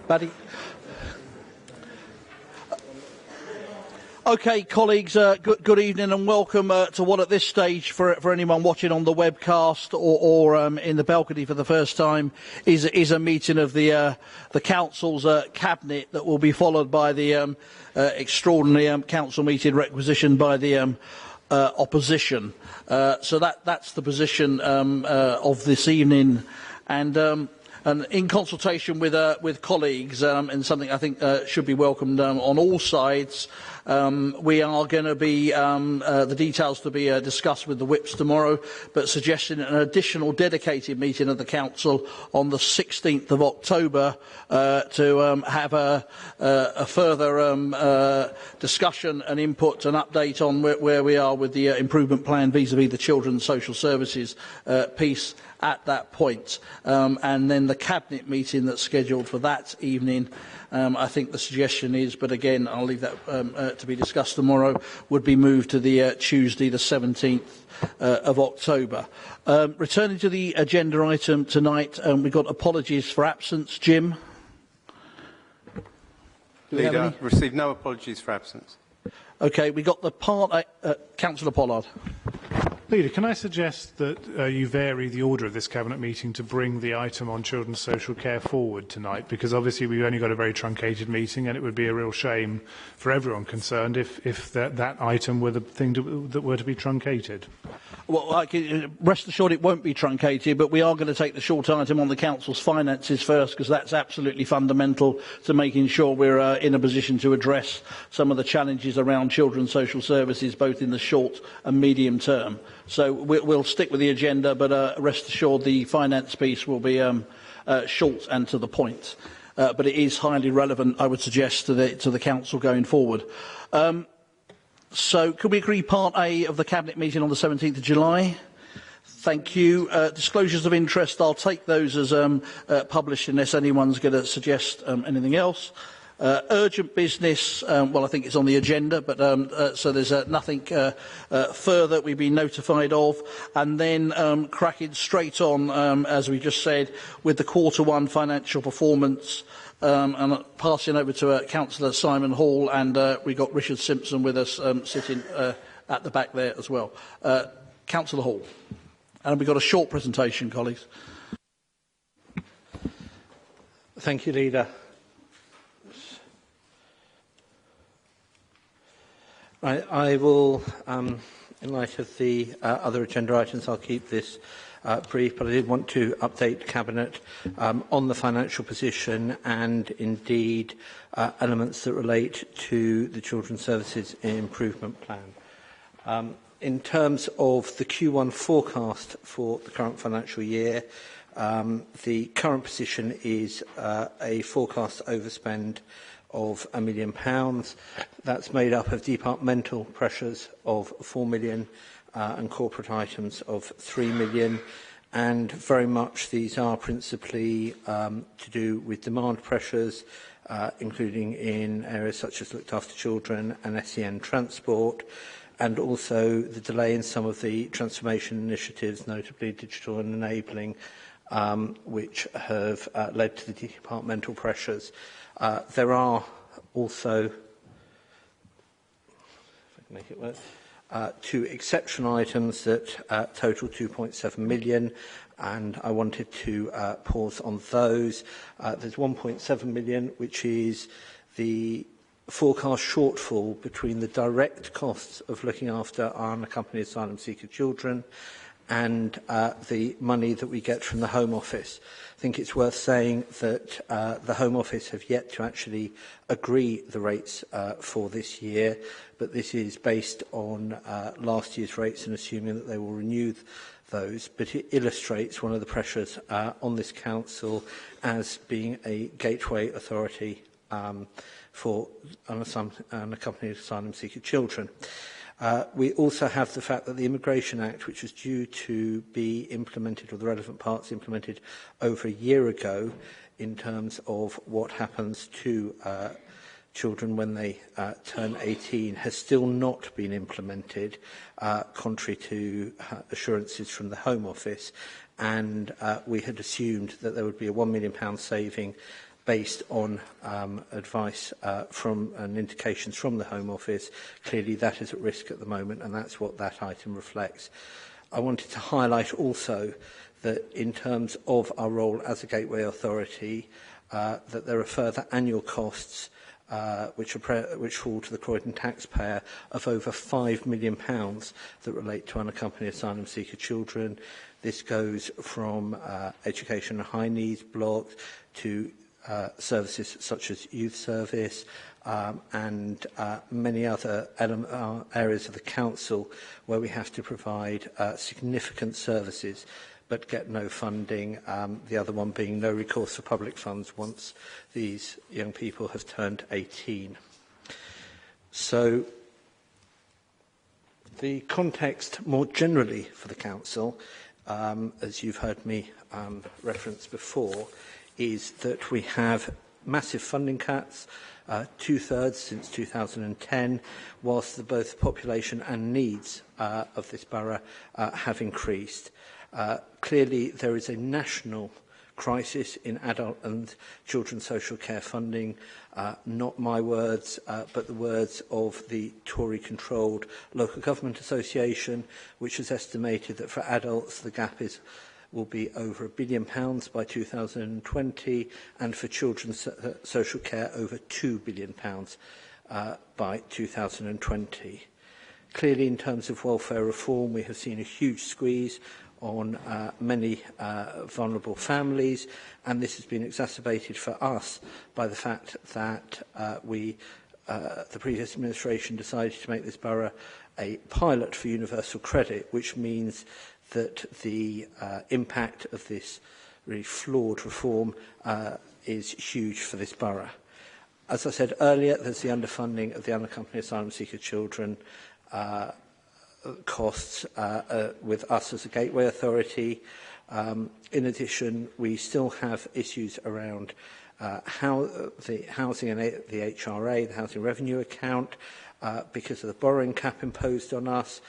Paddy. Okay, colleagues, good evening and welcome to what at this stage, for anyone watching on the webcast or in the balcony for the first time, is a meeting of the Council's Cabinet that will be followed by the extraordinary Council meeting requisitioned by the opposition. So that's the position of this evening, and in consultation with colleagues, and something I think should be welcomed on all sides, we are going to be the details to be discussed with the whips tomorrow, but suggesting an additional dedicated meeting of the Council on the 16th of October to have a further discussion and input and update on where we are with the improvement plan vis-à-vis the Children's Social Services piece at that point. And then the Cabinet meeting that's scheduled for that evening, I think the suggestion is, but again I'll leave that to be discussed tomorrow, would be moved to the Tuesday the 17th of October. Returning to the agenda item tonight, we've got apologies for absence. Jim? Leader, received no apologies for absence. Okay, we got the part... Councillor Pollard. Leader, can I suggest that you vary the order of this Cabinet meeting to bring the item on children's social care forward tonight? Because obviously we've only got a very truncated meeting, and it would be a real shame for everyone concerned if that item were the thing that were to be truncated. Well, rest assured it won't be truncated, but we are going to take the short item on the Council's finances first, because that's absolutely fundamental to making sure we're in a position to address some of the challenges around children's social services, both in the short and medium term. So we'll stick with the agenda, but rest assured the finance piece will be short and to the point. But it is highly relevant, I would suggest, to the Council going forward. So could we agree Part A of the Cabinet meeting on the 17th of July? Thank you. Disclosures of interest, I'll take those as published unless anyone's going to suggest anything else. Urgent business, well, I think it's on the agenda, but so there's nothing further we've been notified of. And then cracking straight on, as we just said, with the Q1 financial performance, and passing over to Councillor Simon Hall, and we've got Richard Simpson with us sitting at the back there as well. Councillor Hall. And we've got a short presentation, colleagues. Thank you, Leader. I will, in light of the other agenda items, I'll keep this brief, but I did want to update Cabinet on the financial position and indeed elements that relate to the Children's Services Improvement Plan. In terms of the Q1 forecast for the current financial year, the current position is a forecast overspend of £1 million. That's made up of departmental pressures of £4 million and corporate items of £3 million. And very much these are principally to do with demand pressures, including in areas such as looked after children and SEN transport, and also the delay in some of the transformation initiatives, notably digital and enabling, which have led to the departmental pressures. There are also, if I can make it work, two exceptional items that total £2.7 million, and I wanted to pause on those. There's £1.7 million, which is the forecast shortfall between the direct costs of looking after our unaccompanied asylum seeker children and the money that we get from the Home Office. I think it's worth saying that the Home Office have yet to actually agree the rates for this year, but this is based on last year's rates and assuming that they will renew those. But it illustrates one of the pressures on this council as being a gateway authority for unaccompanied asylum seeker children. We also have the fact that the Immigration Act, which was due to be implemented, or the relevant parts implemented over a year ago, in terms of what happens to children when they turn 18, has still not been implemented, contrary to assurances from the Home Office. And we had assumed that there would be a £1 million saving based on advice from and indications from the Home Office. Clearly that is at risk at the moment, and that's what that item reflects. I wanted to highlight also that in terms of our role as a Gateway Authority, that there are further annual costs which fall to the Croydon taxpayer of over £5 million that relate to unaccompanied asylum seeker children. This goes from education and high needs blocks to services such as youth service and many other areas of the council where we have to provide significant services but get no funding, the other one being no recourse for public funds once these young people have turned 18. So the context more generally for the Council, as you've heard me reference before, is that we have massive funding cuts, two-thirds since 2010, whilst both population and needs of this borough have increased. Clearly, there is a national crisis in adult and children's social care funding. Not my words, but the words of the Tory-controlled Local Government Association, which has estimated that for adults the gap will be over £1 billion by 2020, and for children's social care over £2 billion by 2020. Clearly, in terms of welfare reform, we have seen a huge squeeze on many vulnerable families, and this has been exacerbated for us by the fact that the previous administration decided to make this borough a pilot for universal credit, which means that the impact of this really flawed reform is huge for this borough. As I said earlier, there's the underfunding of the unaccompanied asylum seeker children costs with us as a Gateway Authority. In addition, we still have issues around the housing and the HRA, the Housing Revenue Account, because of the borrowing cap imposed on us,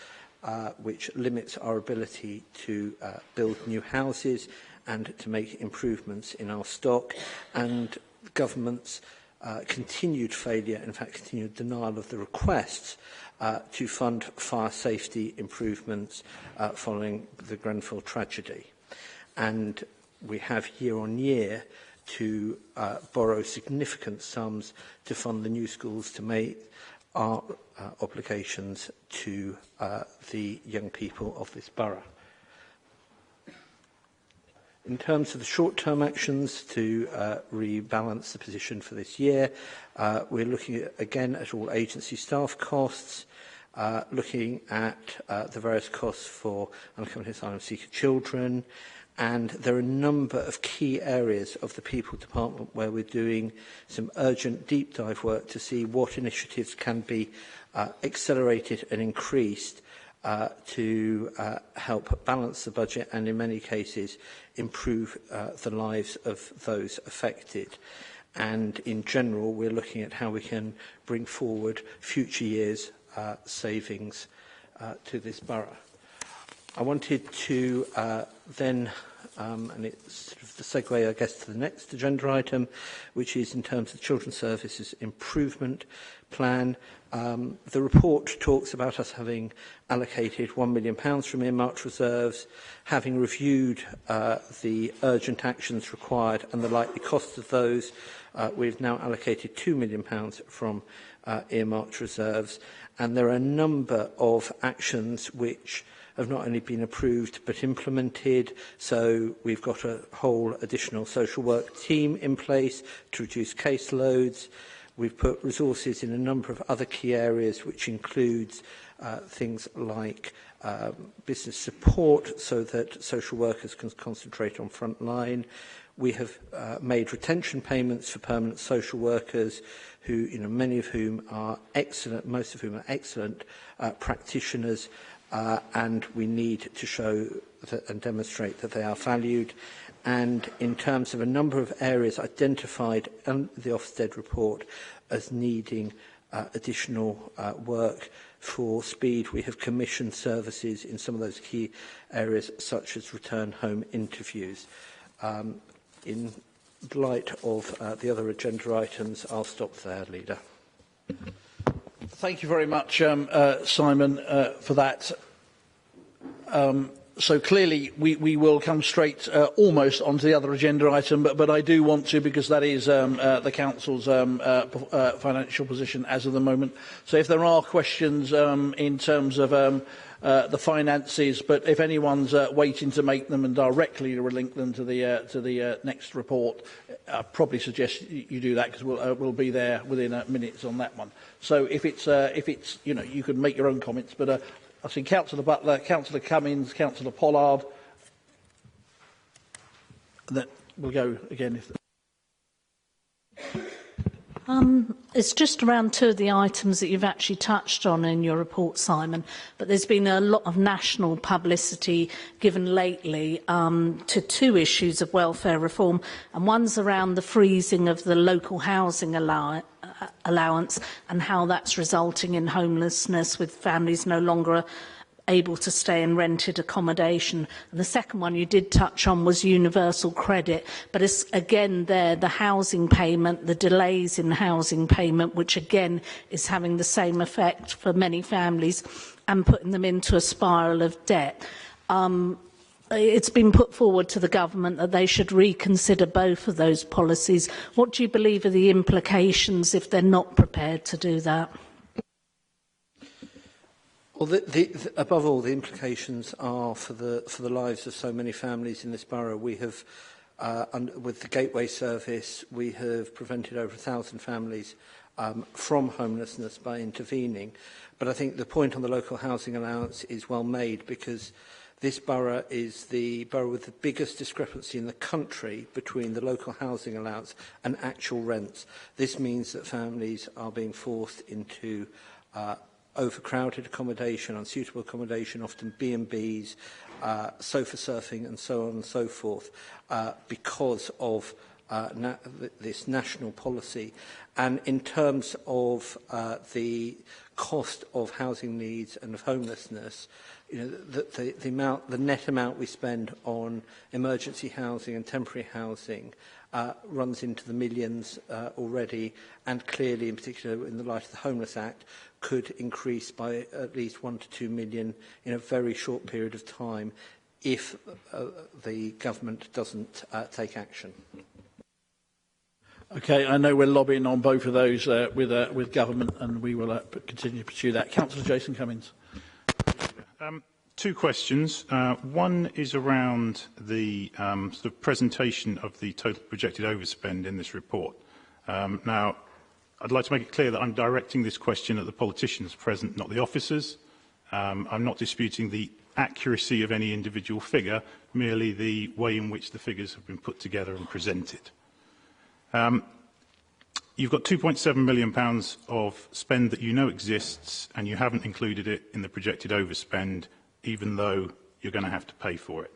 which limits our ability to build new houses and to make improvements in our stock, and the government's continued failure, in fact continued denial of the requests to fund fire safety improvements following the Grenfell tragedy. And we have year on year to borrow significant sums to fund the new schools to make our obligations to the young people of this borough. In terms of the short-term actions to rebalance the position for this year, we're looking again at all agency staff costs, looking at the various costs for unaccompanied asylum seeker children, and there are a number of key areas of the People Department where we're doing some urgent deep dive work to see what initiatives can be accelerated and increased to help balance the budget and, in many cases, improve the lives of those affected. And in general, we're looking at how we can bring forward future years' savings to this borough. I wanted to then, and it's sort of the segue, I guess, to the next agenda item, which is in terms of Children's Services Improvement Plan. The report talks about us having allocated £1 million from earmarked reserves, having reviewed the urgent actions required and the likely costs of those. We've now allocated £2 million from earmarked reserves, and there are a number of actions which have not only been approved but implemented. So we've got a whole additional social work team in place to reduce caseloads. We've put resources in a number of other key areas, which includes things like business support so that social workers can concentrate on front line. We have made retention payments for permanent social workers who, many of whom are excellent, most of whom are excellent practitioners, and we need to show and demonstrate that they are valued. And in terms of a number of areas identified in the Ofsted report as needing additional work for speed, we have commissioned services in some of those key areas, such as return home interviews. In light of the other agenda items, I'll stop there, Leader. Thank you very much, Simon, for that. So clearly we will come straight almost onto the other agenda item, but I do want to, because that is the Council's financial position as of the moment. So if there are questions in terms of the finances, but if anyone's waiting to make them and directly to link them to the next report, I probably suggest you do that, because we'll be there within minutes on that one. So if it's you know, you can make your own comments, but I've seen Councillor Butler, Councillor Cummins, Councillor Pollard. That will go again. It's just around two of the items that you've actually touched on in your report, Simon, but there's been a lot of national publicity given lately to two issues of welfare reform, and one's around the freezing of the local housing allowance and how that's resulting in homelessness, with families no longer able to stay in rented accommodation. And the second one you did touch on was universal credit, but it's again there, the housing payment, the delays in housing payment, which again is having the same effect for many families and putting them into a spiral of debt. It's been put forward to the government that they should reconsider both of those policies. What do you believe are the implications if they're not prepared to do that? Well, above all, the implications are for the lives of so many families in this borough. We have, with the Gateway Service, we have prevented over 1,000 families from homelessness by intervening. But I think the point on the local housing allowance is well made, because this borough is the borough with the biggest discrepancy in the country between the local housing allowance and actual rents. This means that families are being forced into overcrowded accommodation, unsuitable accommodation, often B&Bs, sofa surfing and so on and so forth, because of this national policy. And in terms of the cost of housing needs and of homelessness, you know, the net amount we spend on emergency housing and temporary housing runs into the millions already, and clearly, in particular in the light of the Homeless Act, could increase by at least 1 to 2 million in a very short period of time if the government doesn't take action. Okay, I know we're lobbying on both of those with government, and we will continue to pursue that. Councillor Jason Cummins. Two questions. One is around the sort of presentation of the total projected overspend in this report. Now, I'd like to make it clear that I'm directing this question at the politicians present, not the officers. I'm not disputing the accuracy of any individual figure, merely the way in which the figures have been put together and presented. You've got £2.7 million of spend that you know exists, and you haven't included it in the projected overspend, even though you're going to have to pay for it.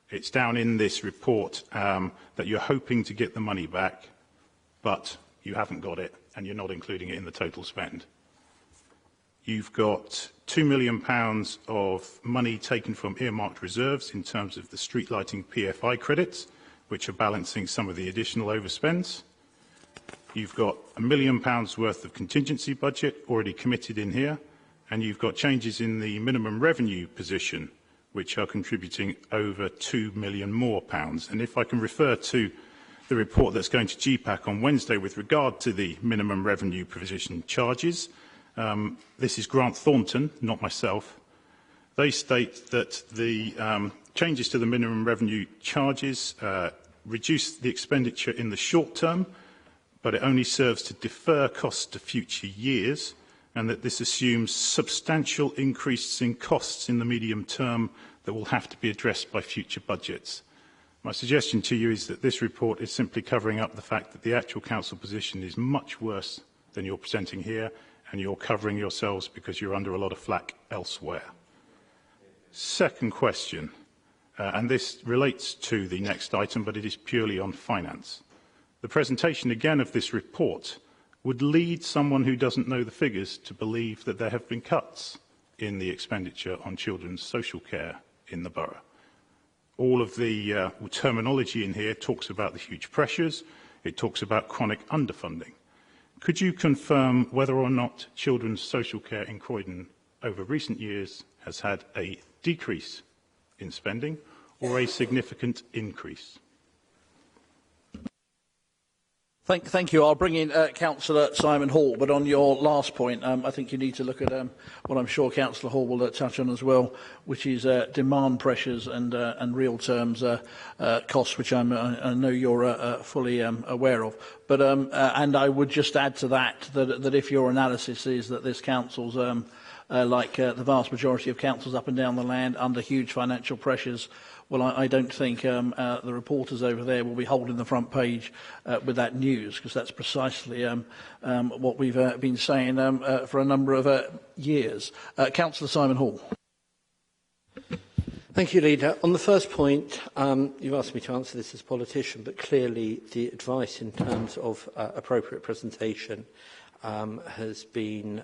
It's down in this report that you're hoping to get the money back, but you haven't got it, and you're not including it in the total spend. You've got £2 million of money taken from earmarked reserves in terms of the street lighting PFI credits, which are balancing some of the additional overspends. You've got £1 million worth of contingency budget already committed in here, and you've got changes in the minimum revenue position, which are contributing over £2 million more. And if I can refer to the report that's going to GPAC on Wednesday with regard to the minimum revenue provision charges, this is Grant Thornton, not myself. They state that the changes to the minimum revenue charges reduce the expenditure in the short term, but it only serves to defer costs to future years, and that this assumes substantial increases in costs in the medium term that will have to be addressed by future budgets. My suggestion to you is that this report is simply covering up the fact that the actual council position is much worse than you're presenting here, and you're covering yourselves because you're under a lot of flack elsewhere. Second question, and this relates to the next item, but it is purely on finance. The presentation again of this report would lead someone who doesn't know the figures to believe that there have been cuts in the expenditure on children's social care in the borough. all of the terminology in here talks about the huge pressures. It talks about chronic underfunding. Could you confirm whether or not children's social care in Croydon over recent years has had a decrease in spending or a significant increase? Thank you. I'll bring in Councillor Simon Hall, but on your last point, I think you need to look at what I'm sure Councillor Hall will touch on as well, which is demand pressures and real terms costs, which I know you're fully aware of. But and I would just add to that if your analysis is that this council's like the vast majority of councils up and down the land under huge financial pressures, well, I don't think the reporters over there will be holding the front page with that news, because that's precisely what we've been saying for a number of years. Councillor Simon Hall. Thank you, Leader. On the first point, you've asked me to answer this as a politician, but clearly the advice in terms of appropriate presentation has been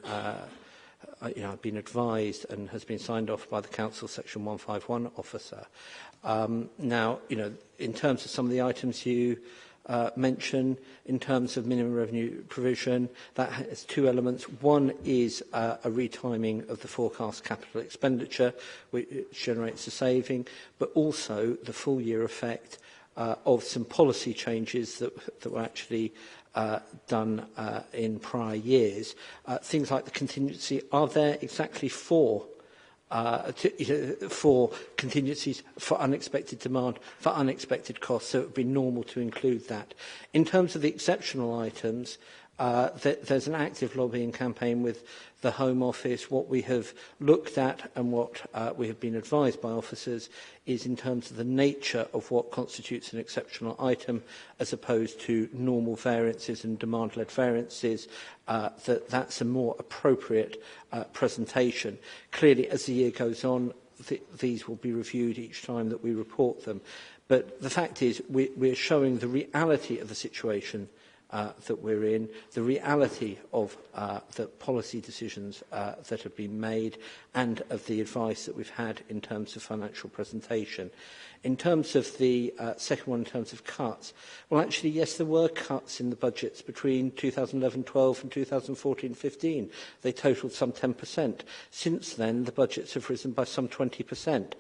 been advised and has been signed off by the Council Section 151 officer. Now, in terms of some of the items you mention, in terms of minimum revenue provision, that has two elements. One is a retiming of the forecast capital expenditure, which generates a saving, but also the full year effect of some policy changes that were actually done in prior years. Things like the contingency are there exactly for contingencies, for unexpected demand, for unexpected costs, so it would be normal to include that. In terms of the exceptional items, there's an active lobbying campaign with the Home Office. What we have looked at and what we have been advised by officers is in terms of the nature of what constitutes an exceptional item as opposed to normal variances and demand-led variances, that's a more appropriate presentation. Clearly, as the year goes on, these will be reviewed each time that we report them. But the fact is, we're showing the reality of the situation that we're in, the reality of the policy decisions that have been made, and of the advice that we've had in terms of financial presentation. In terms of the second one, in terms of cuts, well, actually, yes, there were cuts in the budgets between 2011-12 and 2014-15. They totalled some 10%. Since then, the budgets have risen by some 20%.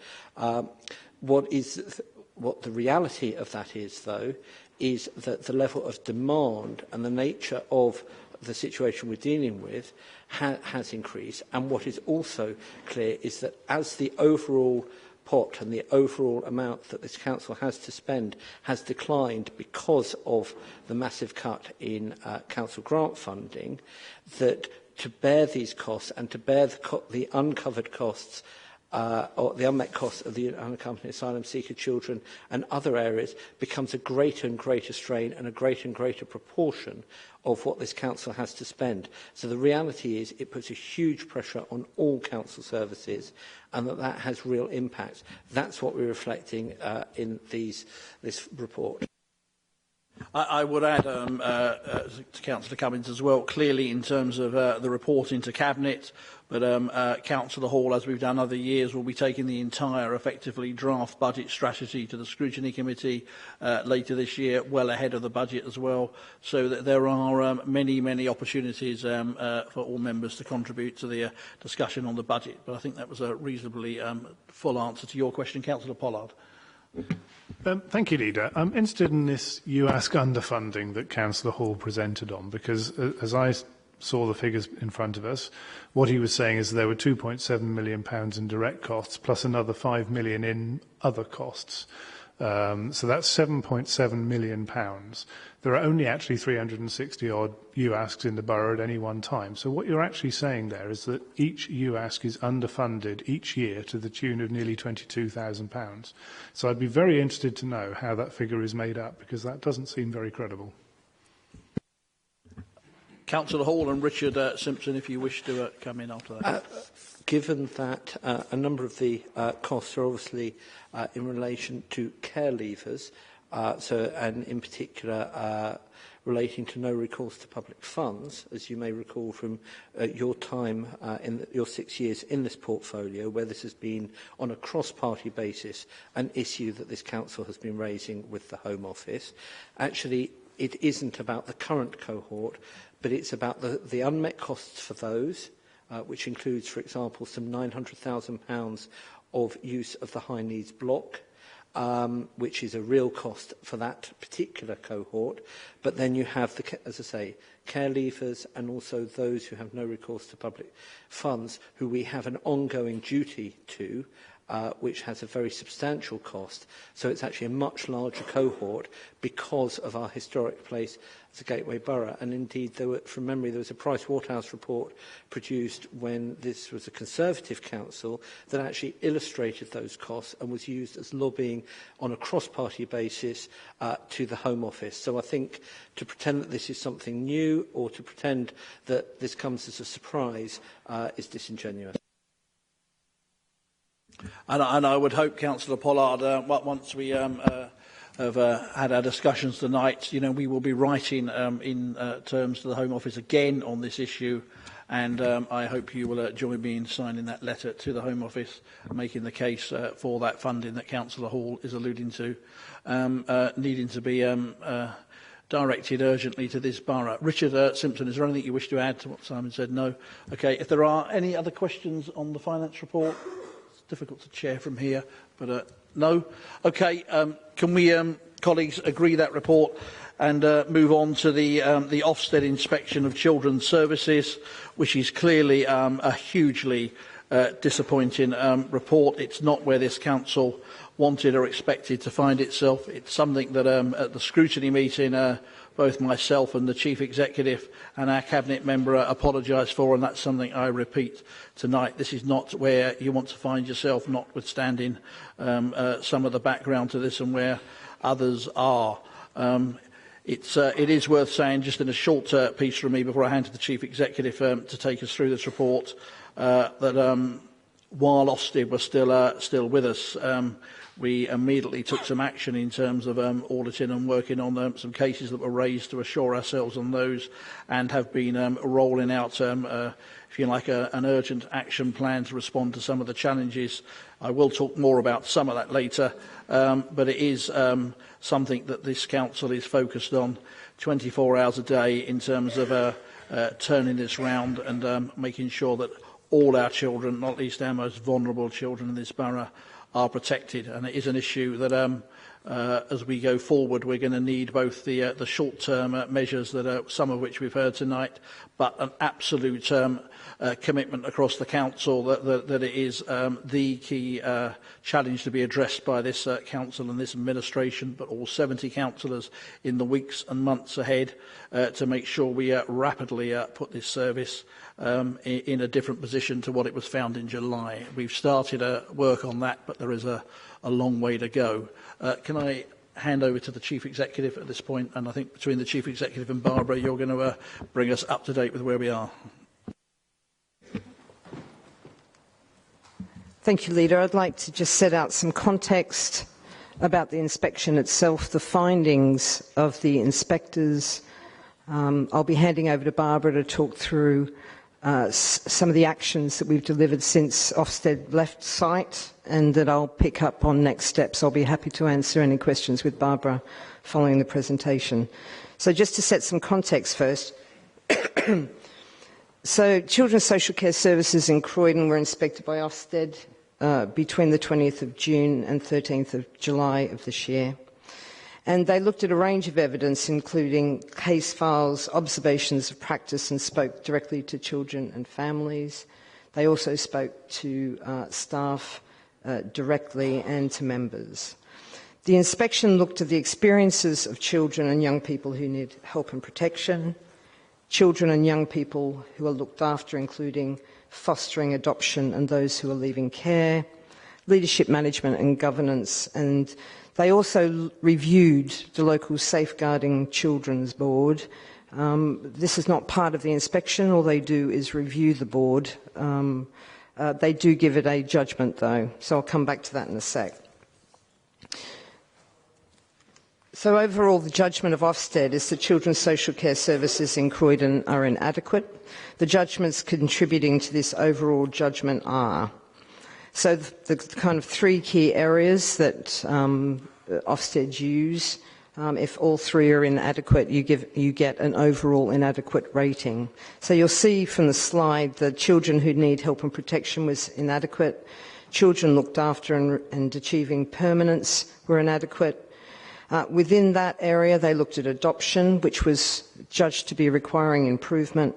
What the reality of that is, though, is that the level of demand and the nature of the situation we're dealing with has increased. And what is also clear is that as the overall pot and the overall amount that this council has to spend has declined because of the massive cut in council grant funding, that to bear these costs and to bear the uncovered costs or the unmet costs of the unaccompanied asylum seeker children and other areas becomes a greater and greater strain and a greater and greater proportion of what this council has to spend. So the reality is it puts a huge pressure on all council services, and that has real impact. That's what we're reflecting in this report. I would add to Councillor Cummins as well, clearly in terms of the reporting to Cabinet, but Councillor Hall, as we've done other years, will be taking the entire effectively draft budget strategy to the Scrutiny Committee later this year, well ahead of the budget as well, so that there are many opportunities for all members to contribute to the discussion on the budget. But I think that was a reasonably full answer to your question. Councillor Pollard. Thank you, Leader. I'm interested in this UASC underfunding that Councillor Hall presented on, because as I saw the figures in front of us, what he was saying is there were £2.7 million in direct costs plus another £5 million in other costs. So that's £7.7 million. There are only actually 360 odd UASCs in the borough at any one time. So what you're actually saying there is that each UASC is underfunded each year to the tune of nearly £22,000. So I'd be very interested to know how that figure is made up, because that doesn't seem very credible. Councillor Hall and Richard Simpson, if you wish to come in after that. Given that a number of the costs are obviously in relation to care leavers, and in particular relating to no recourse to public funds, as you may recall from your time in your 6 years in this portfolio, where this has been on a cross-party basis an issue that this council has been raising with the Home Office. Actually, it isn't about the current cohort, but it's about the unmet costs for those, which includes, for example, some £900,000 of use of the high needs block, which is a real cost for that particular cohort. But then you have, as I say, care leavers and also those who have no recourse to public funds, who we have an ongoing duty to, which has a very substantial cost. So it's actually a much larger cohort because of our historic place as a gateway borough. And indeed, from memory, there was a Price Waterhouse report produced when this was a Conservative council that actually illustrated those costs and was used as lobbying on a cross-party basis to the Home Office. So I think to pretend that this is something new or to pretend that this comes as a surprise is disingenuous. And I would hope, Councillor Pollard, once we have had our discussions tonight, we will be writing in terms to the Home Office again on this issue, and I hope you will join me in signing that letter to the Home Office, making the case for that funding that Councillor Hall is alluding to, needing to be directed urgently to this borough. Richard Simpson, is there anything you wish to add to what Simon said? No. Okay, if there are any other questions on the finance report? Difficult to chair from here, but no. Okay, can we, colleagues, agree that report and move on to the Ofsted inspection of children's services, which is clearly a hugely disappointing report. It's not where this council wanted or expected to find itself. It's something that at the scrutiny meeting, both myself and the Chief Executive and our Cabinet member apologised for, and that's something I repeat tonight. This is not where you want to find yourself, notwithstanding some of the background to this and where others are. It is worth saying, just in a short piece from me before I hand to the Chief Executive to take us through this report, that while Ofsted was still with us, we immediately took some action in terms of auditing and working on some cases that were raised to assure ourselves on those, and have been rolling out, if you like, an urgent action plan to respond to some of the challenges. I will talk more about some of that later, but it is something that this council is focused on 24 hours a day in terms of turning this round and making sure that all our children, not least our most vulnerable children in this borough, are protected. And it is an issue that, as we go forward, we're going to need both the short-term measures, that some of which we've heard tonight, but an absolute commitment across the council that it is the key challenge to be addressed by this council and this administration, but all 70 councillors in the weeks and months ahead, to make sure we rapidly put this service in a different position to what it was found in July. We've started work on that, but there is a long way to go. Can I hand over to the Chief Executive at this point? And I think between the Chief Executive and Barbara, you're going to bring us up to date with where we are. Thank you, Leader. I'd like to just set out some context about the inspection itself, the findings of the inspectors. I'll be handing over to Barbara to talk through some of the actions that we've delivered since Ofsted left site, and that I'll pick up on next steps. I'll be happy to answer any questions with Barbara following the presentation. So just to set some context first. So Children's Social Care Services in Croydon were inspected by Ofsted between the 20th of June and 13th of July of this year. And they looked at a range of evidence, including case files, observations of practice, and spoke directly to children and families. They also spoke to staff directly and to members. The inspection looked at the experiences of children and young people who need help and protection, children and young people who are looked after, including fostering, adoption, and those who are leaving care, leadership management and governance, and they also reviewed the local Safeguarding Children's Board. This is not part of the inspection. All they do is review the board. They do give it a judgment, though, so I'll come back to that in a sec. So overall, the judgment of Ofsted is that children's social care services in Croydon are inadequate. The judgments contributing to this overall judgment are, so the kind of three key areas that Ofsted use. If all three are inadequate, you get an overall inadequate rating. So you'll see from the slide that children who need help and protection was inadequate. Children looked after and achieving permanence were inadequate. Within that area, they looked at adoption, which was judged to be requiring improvement.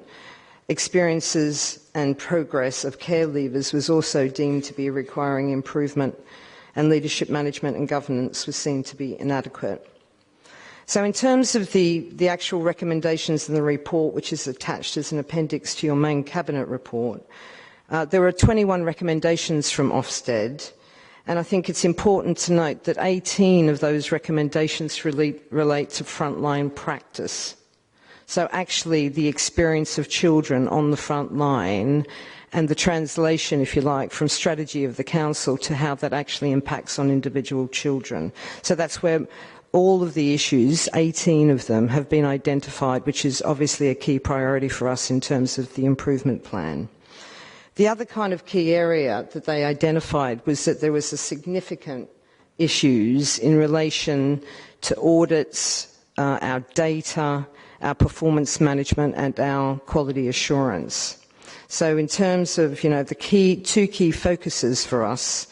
Experiences and progress of care leavers was also deemed to be requiring improvement, and leadership management and governance was seen to be inadequate. So in terms of the actual recommendations in the report, which is attached as an appendix to your main Cabinet report, there are 21 recommendations from Ofsted, and I think it's important to note that 18 of those recommendations relate to frontline practice. So actually the experience of children on the front line and the translation, if you like, from strategy of the Council to how that actually impacts on individual children. So that's where all of the issues, 18 of them, have been identified, which is obviously a key priority for us in terms of the improvement plan. The other kind of key area that they identified was that there was a significant issues in relation to audits, our data, our performance management and our quality assurance. So in terms of, the two key focuses for us,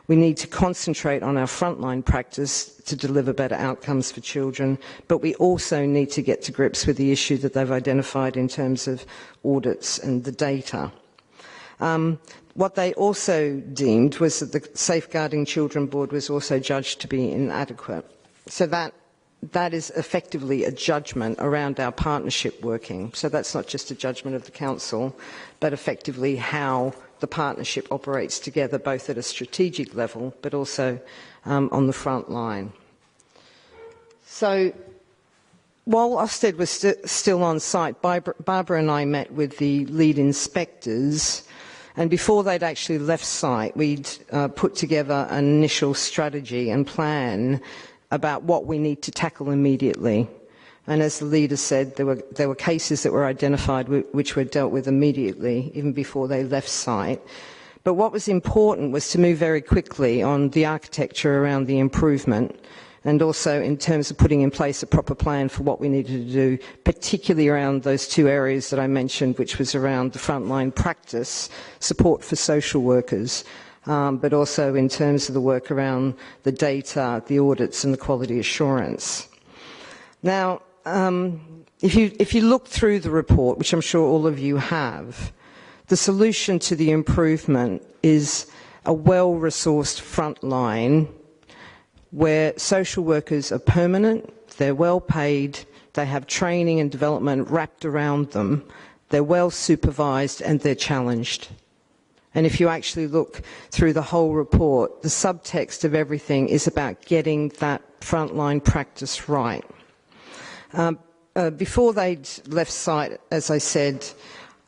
we need to concentrate on our frontline practice to deliver better outcomes for children, but we also need to get to grips with the issue that they've identified in terms of audits and the data. What they also deemed was that the Safeguarding Children Board was also judged to be inadequate. So that is effectively a judgment around our partnership working. So that's not just a judgment of the Council, but effectively how the partnership operates together, both at a strategic level, but also on the front line. So while Ofsted was still on site, Barbara and I met with the lead inspectors, and before they'd actually left site, we'd put together an initial strategy and plan about what we need to tackle immediately. And as the leader said, there were cases that were identified which were dealt with immediately, even before they left site. But what was important was to move very quickly on the architecture around the improvement, and also in terms of putting in place a proper plan for what we needed to do, particularly around those two areas that I mentioned, which was around the frontline practice, support for social workers, but also in terms of the work around the data, the audits and the quality assurance. Now, if you look through the report, which I'm sure all of you have, the solution to the improvement is a well-resourced frontline where social workers are permanent, they're well paid, they have training and development wrapped around them, they're well supervised and they're challenged. And if you actually look through the whole report, the subtext of everything is about getting that frontline practice right. Before they'd left site, as I said,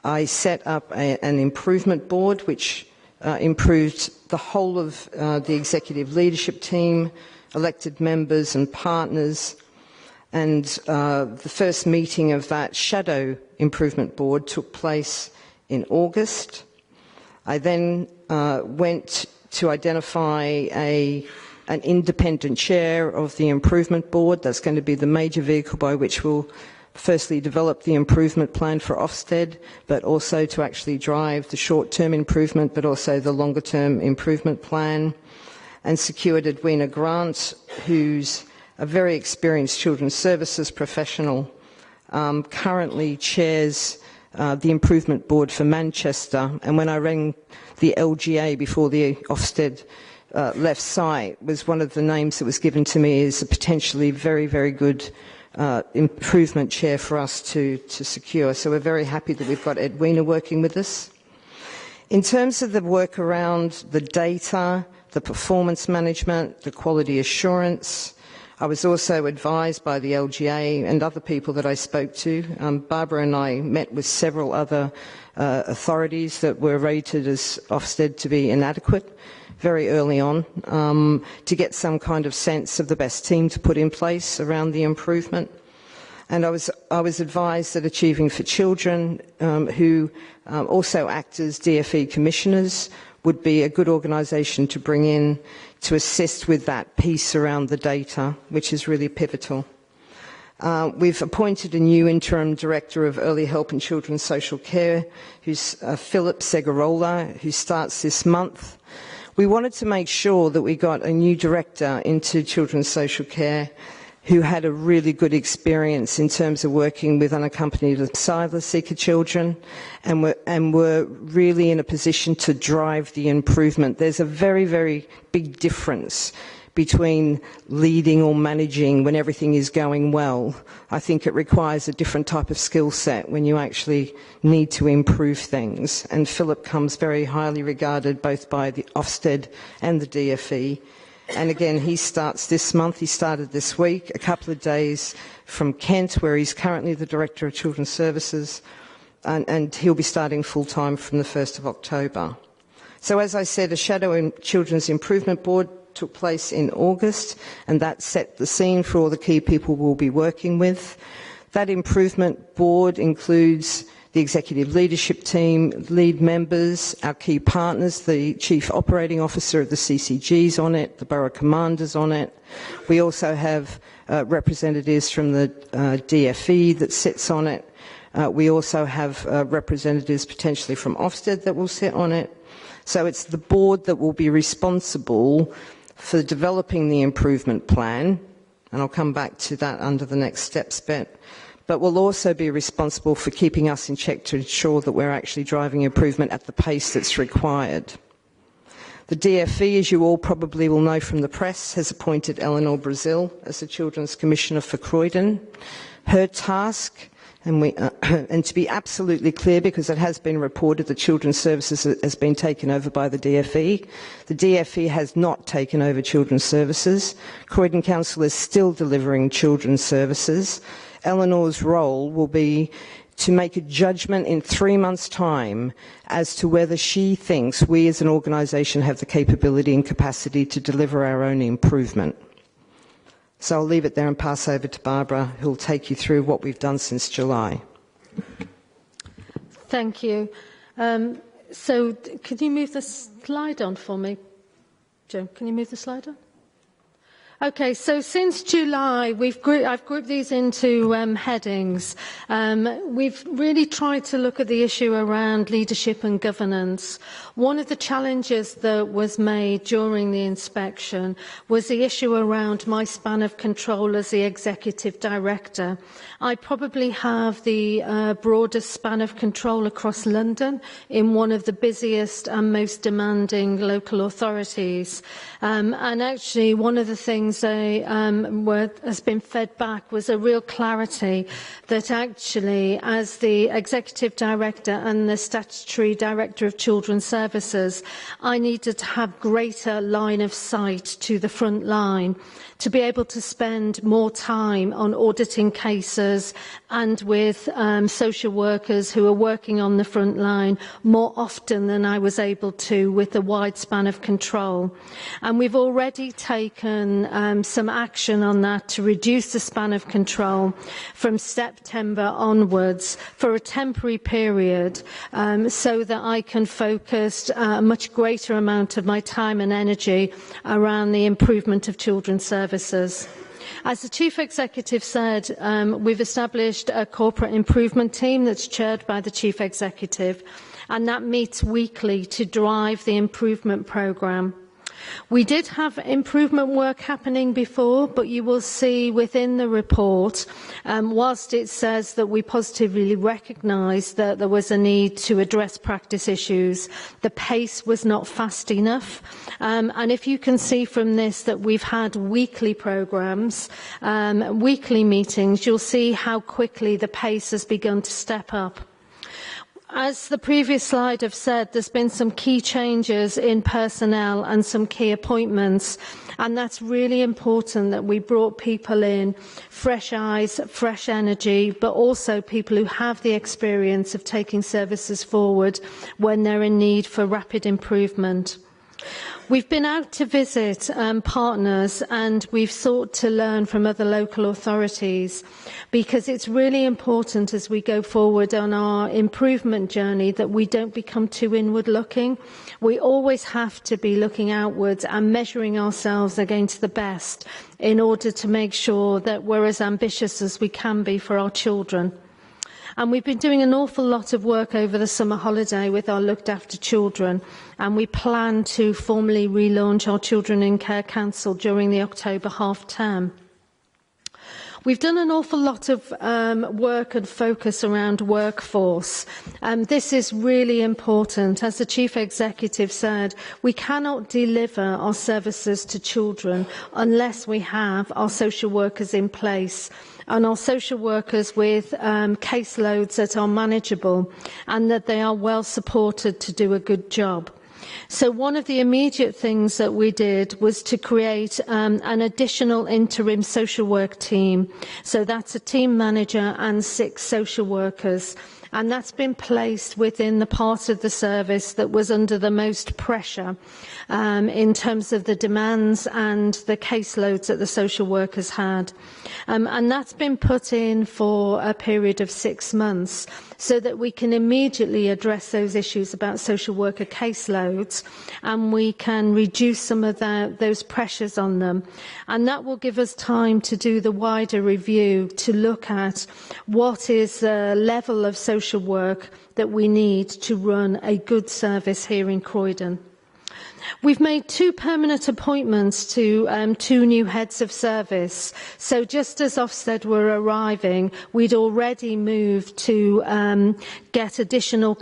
I set up an improvement board which improved the whole of the executive leadership team, elected members and partners, and the first meeting of that shadow improvement board took place in August. I then went to identify an independent chair of the improvement board. That's going to be the major vehicle by which we'll firstly develop the improvement plan for Ofsted, but also to actually drive the short-term improvement, but also the longer-term improvement plan, and secured Edwina Grant, who's a very experienced children's services professional, currently chairs the improvement board for Manchester, and when I rang the LGA before the Ofsted left site, was one of the names that was given to me as a potentially very, very good improvement chair for us to secure. So we're very happy that we've got Edwina working with us. In terms of the work around the data, the performance management, the quality assurance, I was also advised by the LGA and other people that I spoke to. Barbara and I met with several other authorities that were rated as Ofsted to be inadequate very early on to get some kind of sense of the best team to put in place around the improvement. And I was advised that Achieving for Children, who also act as DFE commissioners, would be a good organisation to bring in to assist with that piece around the data, which is really pivotal. We've appointed a new interim director of early help and children's social care, who's Philip Segarola, who starts this month. We wanted to make sure that we got a new director into children's social care who had a really good experience in terms of working with unaccompanied asylum seeker children and were really in a position to drive the improvement. There's a very, very big difference between leading or managing when everything is going well. I think it requires a different type of skill set when you actually need to improve things. And Philip comes very highly regarded both by the Ofsted and the DFE. And again, he starts this month. He started this week, a couple of days from Kent, where he's currently the Director of Children's Services, and he'll be starting full-time from the 1st of October. So as I said, a Shadow Children's Improvement Board took place in August, and that set the scene for all the key people we'll be working with. That improvement board includes the executive leadership team, lead members, our key partners, the Chief Operating Officer of the CCG's on it, the Borough Commanders on it. We also have representatives from the DFE that sits on it. We also have representatives potentially from Ofsted that will sit on it. So it's the board that will be responsible for developing the improvement plan, and I'll come back to that under the next steps bit, but will also be responsible for keeping us in check to ensure that we're actually driving improvement at the pace that's required. The DFE, as you all probably will know from the press, has appointed Eleanor Brazil as the Children's Commissioner for Croydon. Her task, and to be absolutely clear, because it has been reported that Children's Services has been taken over by the DFE. The DFE has not taken over Children's Services. Croydon Council is still delivering Children's Services. Eleanor's role will be to make a judgment in 3 months' time as to whether she thinks we as an organisation have the capability and capacity to deliver our own improvement. So I'll leave it there and pass over to Barbara, who will take you through what we've done since July. Thank you. So could you move the slide on for me? Joe, can you move the slide on? Okay, so since July, I've grouped these into headings. We've really tried to look at the issue around leadership and governance. One of the challenges that was made during the inspection was the issue around my span of control as the Executive Director. I probably have the broadest span of control across London in one of the busiest and most demanding local authorities. And actually, one of the things has been fed back was a real clarity that actually, as the Executive Director and the Statutory Director of Children's Services, I needed to have greater line of sight to the front line, to be able to spend more time on auditing cases and with social workers who are working on the front line more often than I was able to with the wide span of control. And we've already taken some action on that to reduce the span of control from September onwards for a temporary period so that I can focus a much greater amount of my time and energy around the improvement of children's services. As the Chief Executive said, we've established a corporate improvement team that's chaired by the Chief Executive, and that meets weekly to drive the improvement programme. We did have improvement work happening before, but you will see within the report, whilst it says that we positively recognise that there was a need to address practice issues, the pace was not fast enough. And if you can see from this that we've had weekly programmes, weekly meetings, you'll see how quickly the pace has begun to step up. As the previous slide have said, there's been some key changes in personnel and some key appointments, and that's really important that we brought people in, fresh eyes, fresh energy, but also people who have the experience of taking services forward when they're in need for rapid improvement. We've been out to visit partners, and we've sought to learn from other local authorities, because it's really important as we go forward on our improvement journey that we don't become too inward looking. We always have to be looking outwards and measuring ourselves against the best in order to make sure that we're as ambitious as we can be for our children. And we've been doing an awful lot of work over the summer holiday with our Looked After Children, and we plan to formally relaunch our Children in Care Council during the October half-term. We've done an awful lot of work and focus around workforce. This is really important. As the Chief Executive said, we cannot deliver our services to children unless we have our social workers in place, and our social workers with caseloads that are manageable and that they are well supported to do a good job. So one of the immediate things that we did was to create an additional interim social work team. So that's a team manager and 6 social workers. And that's been placed within the part of the service that was under the most pressure in terms of the demands and the caseloads that the social workers had. And that's been put in for a period of 6 months so that we can immediately address those issues about social worker caseloads, and we can reduce some of those pressures on them. And that will give us time to do the wider review to look at what is the level of social work that we need to run a good service here in Croydon. We've made 2 permanent appointments to 2 new heads of service. So just as Ofsted were arriving, we'd already moved to get additional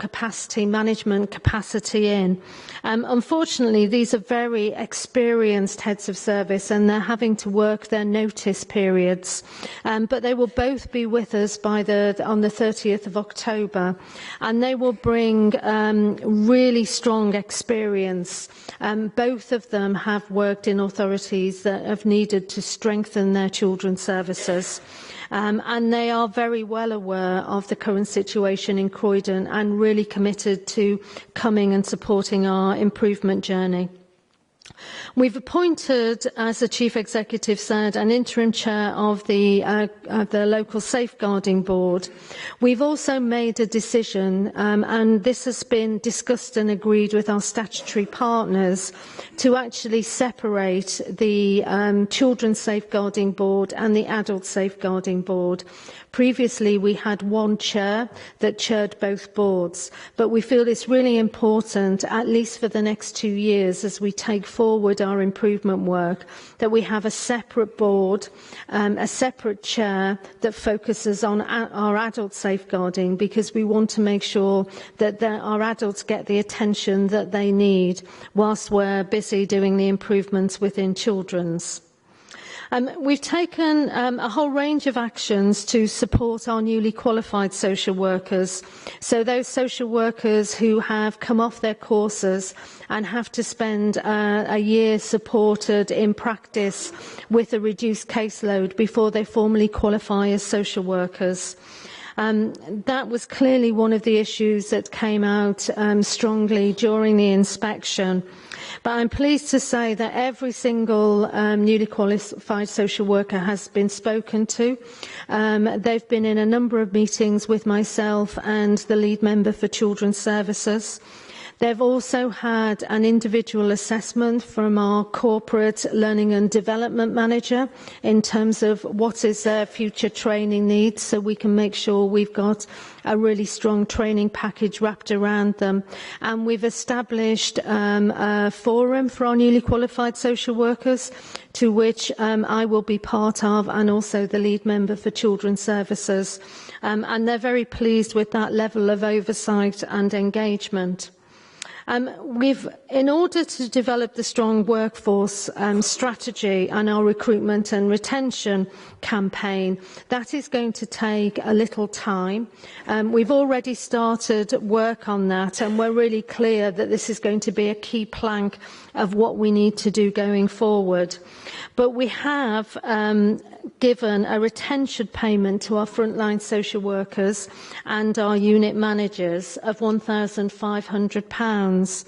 management capacity in. Unfortunately, these are very experienced heads of service, and they're having to work their notice periods. But they will both be with us on the 30th of October, and they will bring really strong experience. Both of them have worked in authorities that have needed to strengthen their children's services. And they are very well aware of the current situation in Croydon and really committed to coming and supporting our improvement journey. We've appointed, as the Chief Executive said, an interim chair of the local safeguarding board. We've also made a decision, and this has been discussed and agreed with our statutory partners, to actually separate the children's safeguarding board and the adult safeguarding board. Previously, we had one chair that chaired both boards, but we feel it's really important, at least for the next 2 years, as we take forward our improvement work, that we have a separate board, a separate chair that focuses on our adult safeguarding, because we want to make sure that our adults get the attention that they need whilst we're busy doing the improvements within children's. We've taken a whole range of actions to support our newly qualified social workers. So those social workers who have come off their courses and have to spend a year supported in practice with a reduced caseload before they formally qualify as social workers. That was clearly one of the issues that came out strongly during the inspection. But I'm pleased to say that every single newly qualified social worker has been spoken to. They've been in a number of meetings with myself and the lead member for Children's Services. They've also had an individual assessment from our corporate learning and development manager in terms of what is their future training needs, so we can make sure we've got a really strong training package wrapped around them. And we've established a forum for our newly qualified social workers, to which I will be part of, and also the lead member for Children's Services. And they're very pleased with that level of oversight and engagement. In order to develop the strong workforce strategy and our recruitment and retention campaign, that is going to take a little time. We've already started work on that, and we're really clear that this is going to be a key plank of what we need to do going forward. But we have given a retention payment to our frontline social workers and our unit managers of £1,500. plans.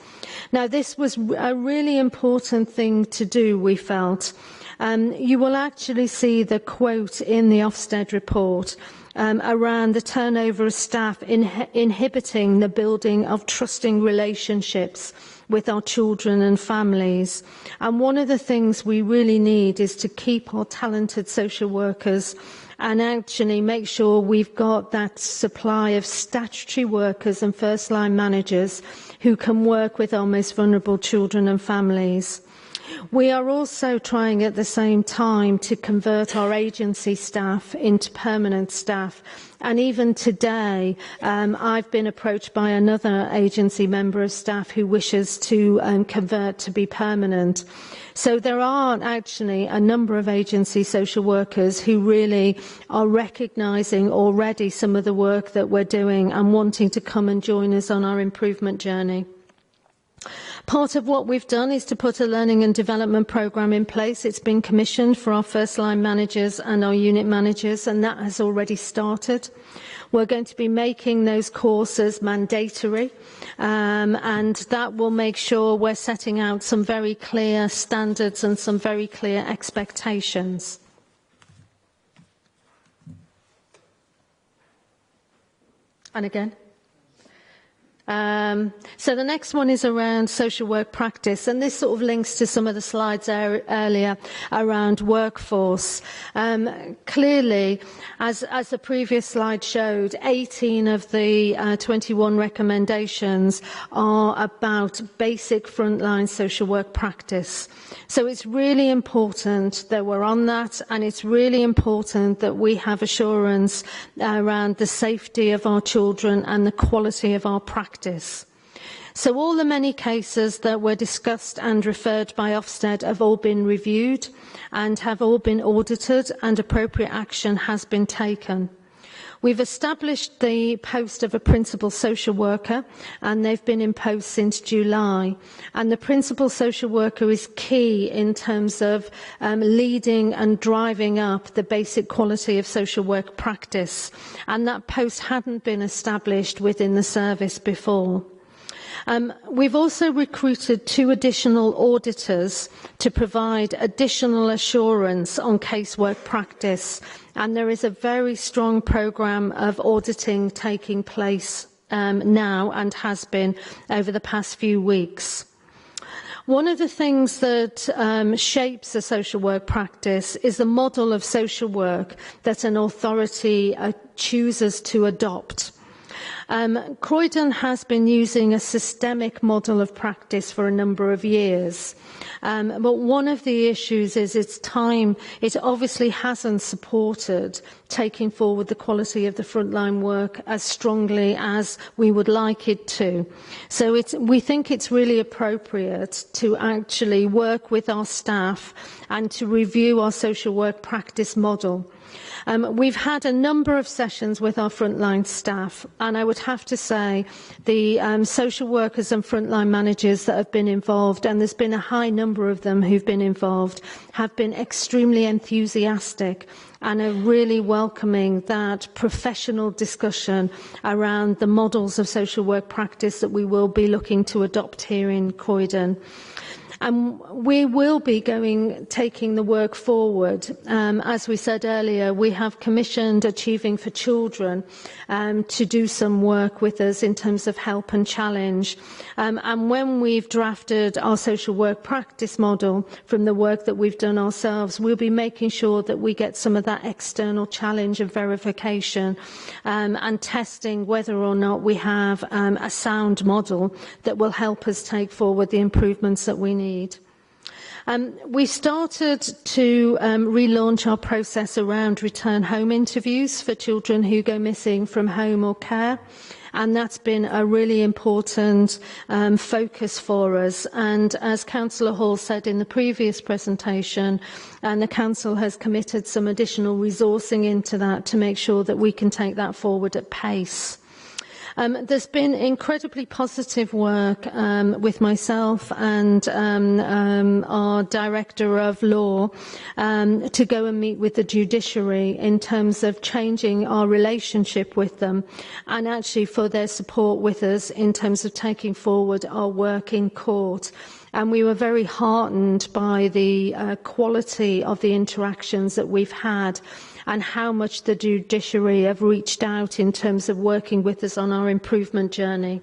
Now, this was a really important thing to do, we felt. You will actually see the quote in the Ofsted report around the turnover of staff inhibiting the building of trusting relationships with our children and families. And one of the things we really need is to keep our talented social workers and actually make sure we've got that supply of statutory workers and first-line managers who can work with our most vulnerable children and families. We are also trying at the same time to convert our agency staff into permanent staff. And even today, I've been approached by another agency member of staff who wishes to convert to be permanent. So there are actually a number of agency social workers who really are recognising already some of the work that we're doing and wanting to come and join us on our improvement journey. Part of what we've done is to put a learning and development programme in place. It's been commissioned for our first-line managers and our unit managers, and that has already started. We're going to be making those courses mandatory, and that will make sure we're setting out some very clear standards and some very clear expectations. And again. So the next one is around social work practice, and this sort of links to some of the slides earlier around workforce. Clearly, as the previous slide showed, 18 of the 21 recommendations are about basic frontline social work practice. So it's really important that we're on that, and it's really important that we have assurance around the safety of our children and the quality of our practice. So all the many cases that were discussed and referred by Ofsted have all been reviewed and have all been audited, and appropriate action has been taken. We've established the post of a principal social worker, and they've been in post since July. And the principal social worker is key in terms of leading and driving up the basic quality of social work practice. And that post hadn't been established within the service before. We've also recruited 2 additional auditors to provide additional assurance on casework practice, and there is a very strong programme of auditing taking place now and has been over the past few weeks. One of the things that shapes a social work practice is the model of social work that an authority chooses to adopt. Croydon has been using a systemic model of practice for a number of years. But one of the issues is it obviously hasn't supported taking forward the quality of the frontline work as strongly as we would like it to. So we think it's really appropriate to actually work with our staff and to review our social work practice model. We've had a number of sessions with our frontline staff, and I would have to say the social workers and frontline managers that have been involved, and there's been a high number of them who've been involved, have been extremely enthusiastic and are really welcoming that professional discussion around the models of social work practice that we will be looking to adopt here in Croydon. And we will be taking the work forward. As we said earlier, we have commissioned Achieving for Children to do some work with us in terms of help and challenge. And when we've drafted our social work practice model from the work that we've done ourselves, we'll be making sure that we get some of that external challenge and verification and testing whether or not we have a sound model that will help us take forward the improvements that we need. We started to relaunch our process around return home interviews for children who go missing from home or care, and that's been a really important focus for us. And as Councillor Hall said in the previous presentation, the Council has committed some additional resourcing into that to make sure that we can take that forward at pace. There's been incredibly positive work with myself and our Director of Law to go and meet with the judiciary in terms of changing our relationship with them, and actually for their support with us in terms of taking forward our work in court. And we were very heartened by the quality of the interactions that we've had and how much the judiciary have reached out in terms of working with us on our improvement journey.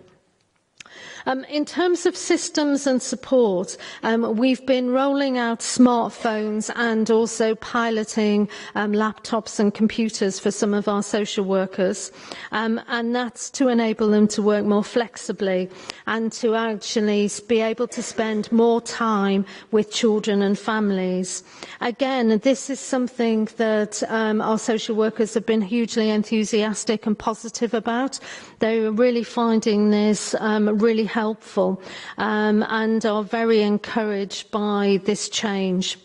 In terms of systems and support, we've been rolling out smartphones and also piloting laptops and computers for some of our social workers, and that's to enable them to work more flexibly and to actually be able to spend more time with children and families. Again, this is something that our social workers have been hugely enthusiastic and positive about. They're really finding this really helpful and are very encouraged by this change.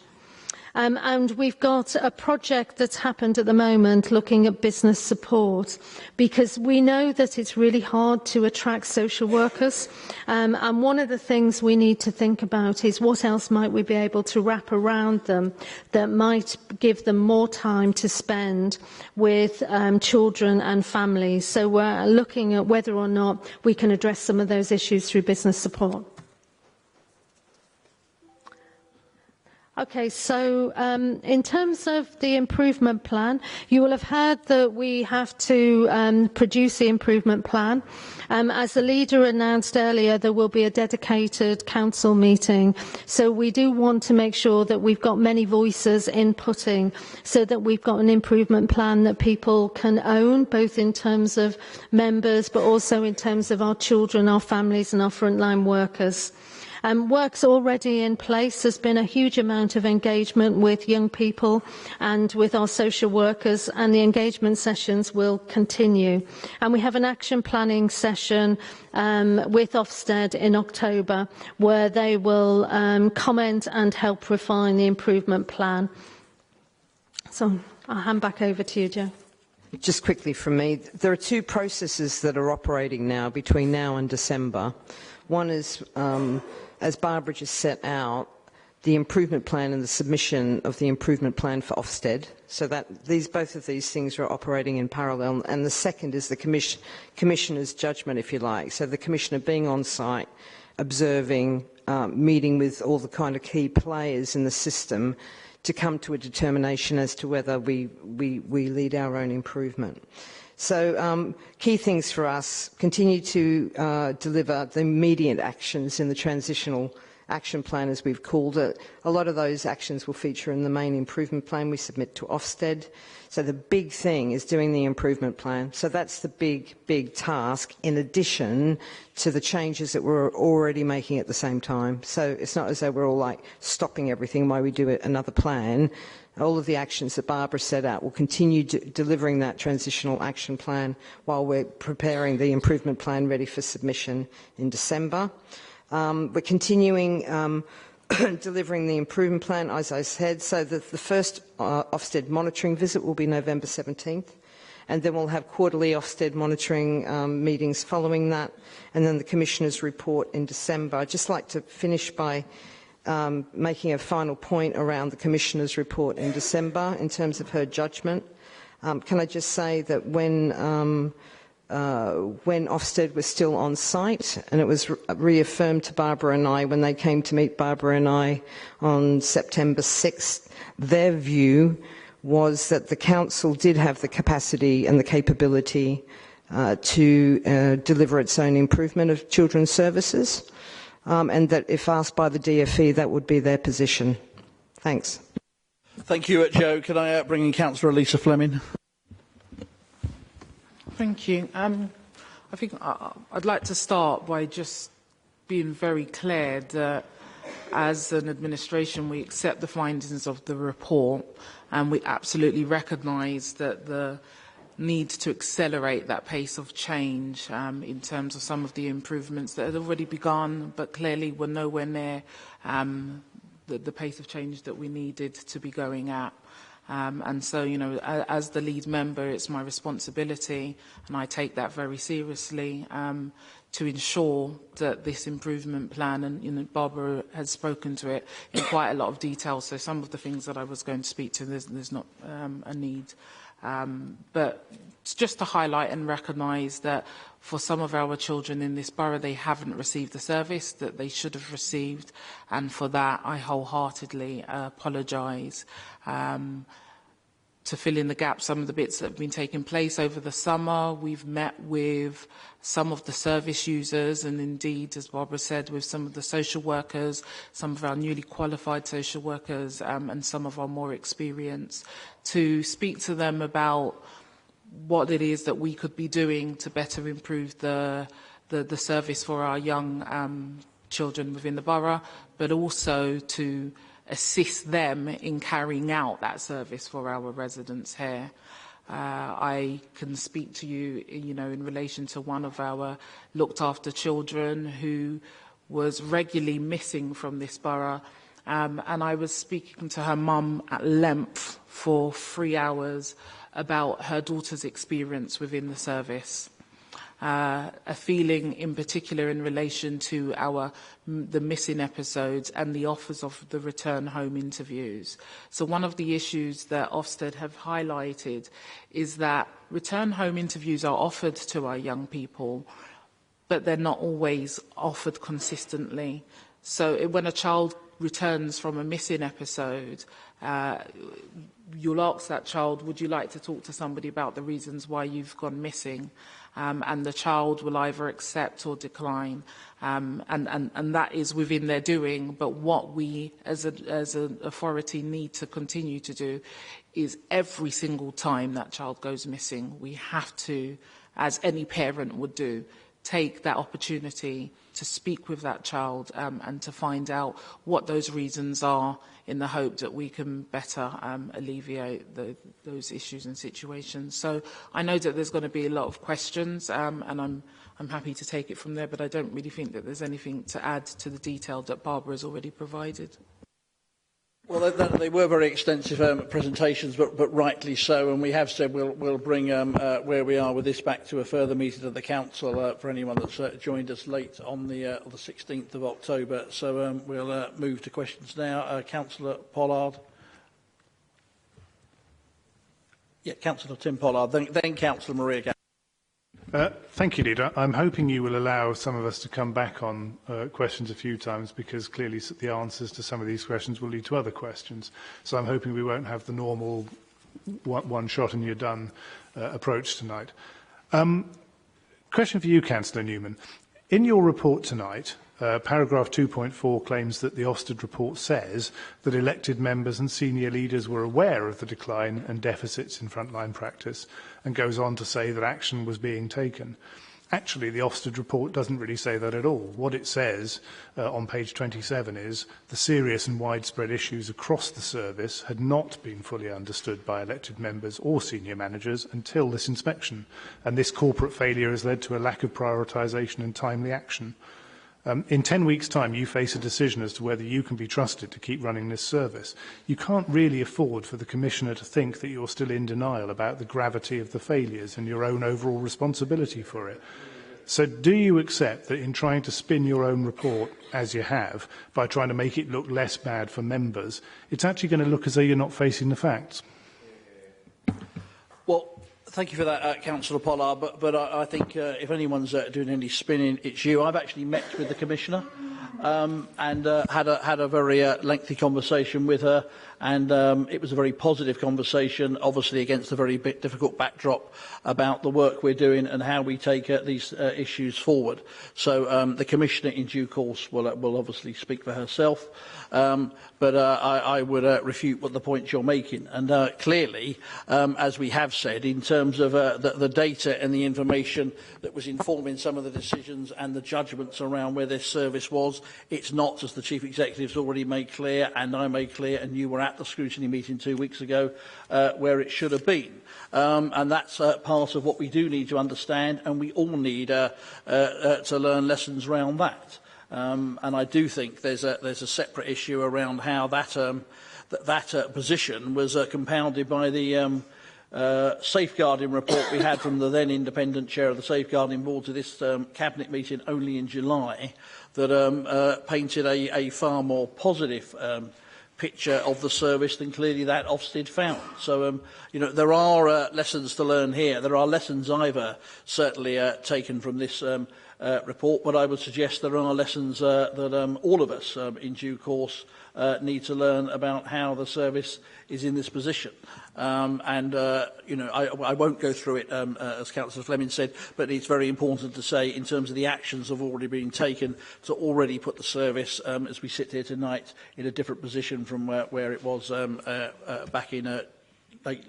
And we've got a project that's happened at the moment looking at business support, because we know that it's really hard to attract social workers. And one of the things we need to think about is what else might we be able to wrap around them that might give them more time to spend with children and families. So we're looking at whether or not we can address some of those issues through business support. Okay, so in terms of the improvement plan, you will have heard that we have to produce the improvement plan. As the leader announced earlier, there will be a dedicated council meeting. So we do want to make sure that we've got many voices inputting so that we've got an improvement plan that people can own, both in terms of members, but also in terms of our children, our families and our frontline workers. Work's already in place. There's been a huge amount of engagement with young people and with our social workers, and the engagement sessions will continue. And we have an action planning session with Ofsted in October, where they will comment and help refine the improvement plan. So I'll hand back over to you, Jo. Just quickly from me, there are two processes that are operating now between now and December. One is, as Barbara just set out, the improvement plan and the submission of the improvement plan for Ofsted. So that both of these things are operating in parallel. And the second is the Commissioner's judgment, if you like. So the Commissioner being on site, observing, meeting with all the kind of key players in the system to come to a determination as to whether we lead our own improvement. So key things for us, continue to deliver the immediate actions in the transitional action plan, as we've called it. A lot of those actions will feature in the main improvement plan we submit to Ofsted. So the big thing is doing the improvement plan. So that's the big task, in addition to the changes that we're already making at the same time. So it's not as though we're all like stopping everything while we do another plan. All of the actions that Barbara set out will continue delivering that transitional action plan while we're preparing the improvement plan ready for submission in December. We're continuing delivering the improvement plan, as I said, so that the first Ofsted monitoring visit will be November 17th, and then we'll have quarterly Ofsted monitoring meetings following that, and then the Commissioner's report in December. I'd just like to finish by making a final point around the Commissioner's report in December in terms of her judgment. Can I just say that when Ofsted was still on site, and it was reaffirmed to Barbara and I when they came to meet Barbara and I on September 6th, their view was that the Council did have the capacity and the capability to deliver its own improvement of children's services. And that if asked by the DfE, that would be their position. Thanks. Thank you, Jo. Can I bring in Councillor Elisa Fleming? Thank you. I think I'd like to start by just being very clear that as an administration we accept the findings of the report, and we absolutely recognise that the need to accelerate that pace of change in terms of some of the improvements that had already begun, but clearly were nowhere near the pace of change that we needed to be going at. And so, you know, as the lead member, it's my responsibility, and I take that very seriously, to ensure that this improvement plan, and you know, Barbara has spoken to it in quite a lot of detail, so some of the things that I was going to speak to, there's not a need. But just to highlight and recognise that for some of our children in this borough, they haven't received the service that they should have received, and for that I wholeheartedly apologise. To fill in the gaps, some of the bits that have been taking place over the summer, we've met with some of the service users, and indeed, as Barbara said, with some of the social workers, some of our newly qualified social workers, and some of our more experienced, to speak to them about what it is that we could be doing to better improve the service for our young children within the borough, but also to assist them in carrying out that service for our residents here. I can speak to you, you know, in relation to one of our looked after children who was regularly missing from this borough, and I was speaking to her mum at length for 3 hours about her daughter's experience within the service. A feeling in particular in relation to the missing episodes and the offers of the return home interviews. So one of the issues that Ofsted have highlighted is that return home interviews are offered to our young people, but they're not always offered consistently. So when a child returns from a missing episode, you'll ask that child, would you like to talk to somebody about the reasons why you've gone missing? And the child will either accept or decline, and that is within their doing. But what we as an authority need to continue to do is every single time that child goes missing, we have to, as any parent would do, take that opportunity to speak with that child and to find out what those reasons are, in the hope that we can better alleviate those issues and situations. So I know that there's going to be a lot of questions, and I'm happy to take it from there, but I don't really think that there's anything to add to the detail that Barbara has already provided. Well, they were very extensive presentations, but rightly so. And we have said we'll bring where we are with this back to a further meeting of the council for anyone that's joined us late on the 16th of October. So we'll move to questions now. Councillor Pollard. Yeah, Councillor Tim Pollard, then Councillor Maria Gallagher. Thank you, Leader. I'm hoping you will allow some of us to come back on questions a few times, because clearly the answers to some of these questions will lead to other questions. So I'm hoping we won't have the normal one shot and you're done approach tonight. Question for you, Councillor Newman. In your report tonight, paragraph 2.4 claims that the Ofsted report says that elected members and senior leaders were aware of the decline and deficits in frontline practice, and goes on to say that action was being taken. Actually, the Ofsted report doesn't really say that at all. What it says on page 27 is the serious and widespread issues across the service had not been fully understood by elected members or senior managers until this inspection, and this corporate failure has led to a lack of prioritisation and timely action. In 10 weeks' time, you face a decision as to whether you can be trusted to keep running this service. You can't really afford for the Commissioner to think that you're still in denial about the gravity of the failures and your own overall responsibility for it. So do you accept that in trying to spin your own report, as you have, by trying to make it look less bad for members, it's actually going to look as though you're not facing the facts? Well, thank you for that, Councillor Pollard, but I think if anyone's doing any spinning, it's you. I've actually met with the Commissioner and had a very lengthy conversation with her, and it was a very positive conversation, obviously against a very difficult backdrop about the work we're doing and how we take these issues forward. So the Commissioner in due course will obviously speak for herself, but I would refute what the points you're making. And clearly, as we have said, in terms of the data and the information that was informing some of the decisions and the judgments around where this service was, it's not, as the Chief Executive's already made clear, and I made clear, and you were at the scrutiny meeting 2 weeks ago, where it should have been. And that's part of what we do need to understand, and we all need to learn lessons around that. And I do think there's a separate issue around how that position was compounded by the safeguarding report we had from the then independent chair of the Safeguarding Board to this Cabinet meeting only in July, that painted a far more positive picture of the service than clearly that Ofsted found. So, there are lessons to learn here. There are lessons I've certainly taken from this report, but I would suggest there are lessons that all of us in due course need to learn about how the service is in this position. I won't go through it, as Councillor Fleming said, but it's very important to say, in terms of the actions that have already been taken, to already put the service, as we sit here tonight, in a different position from where it was back in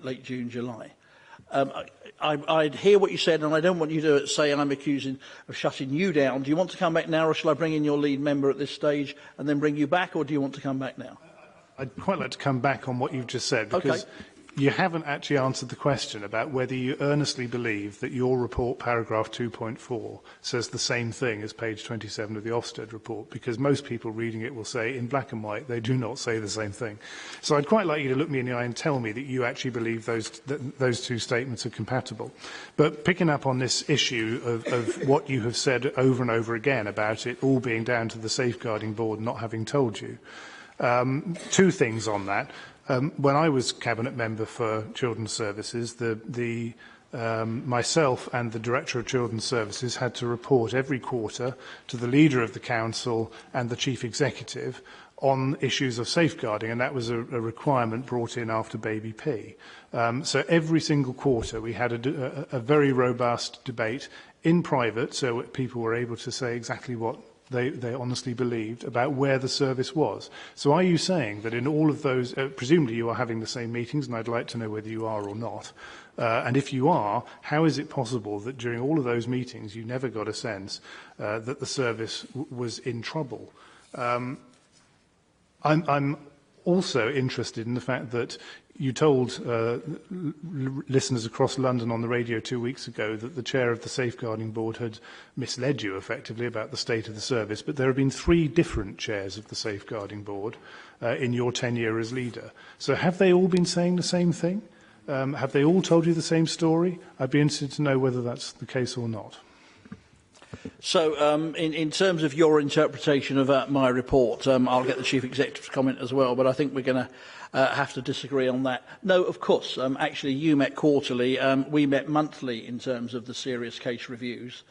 late June, July. I'd hear what you said, and I don't want you to say I'm accusing of shutting you down. Do you want to come back now, or shall I bring in your lead member at this stage and then bring you back, or do you want to come back now? I'd quite like to come back on what you've just said, because you haven't actually answered the question about whether you earnestly believe that your report, paragraph 2.4, says the same thing as page 27 of the Ofsted report, because most people reading it will say, in black and white, they do not say the same thing. So I'd quite like you to look me in the eye and tell me that you actually believe those two statements are compatible. But picking up on this issue of what you have said over and over again about it all being down to the Safeguarding Board not having told you, two things on that. When I was Cabinet Member for Children's Services, myself and the Director of Children's Services had to report every quarter to the Leader of the Council and the Chief Executive on issues of safeguarding, and that was a requirement brought in after Baby P. So every single quarter we had a very robust debate in private, so people were able to say exactly what they honestly believed about where the service was. So are you saying that in all of those, presumably you are having the same meetings, and I'd like to know whether you are or not, and if you are, how is it possible that during all of those meetings you never got a sense that the service was in trouble? I'm also interested in the fact that you told listeners across London on the radio 2 weeks ago that the chair of the Safeguarding Board had misled you effectively about the state of the service, but there have been 3 different chairs of the Safeguarding Board in your tenure as leader. So have they all been saying the same thing? Have they all told you the same story? I'd be interested to know whether that's the case or not. So, in terms of your interpretation of my report, I'll get the Chief Executive's comment as well, but I think we're going to have to disagree on that. No, of course. Actually, you met quarterly. We met monthly in terms of the serious case reviews.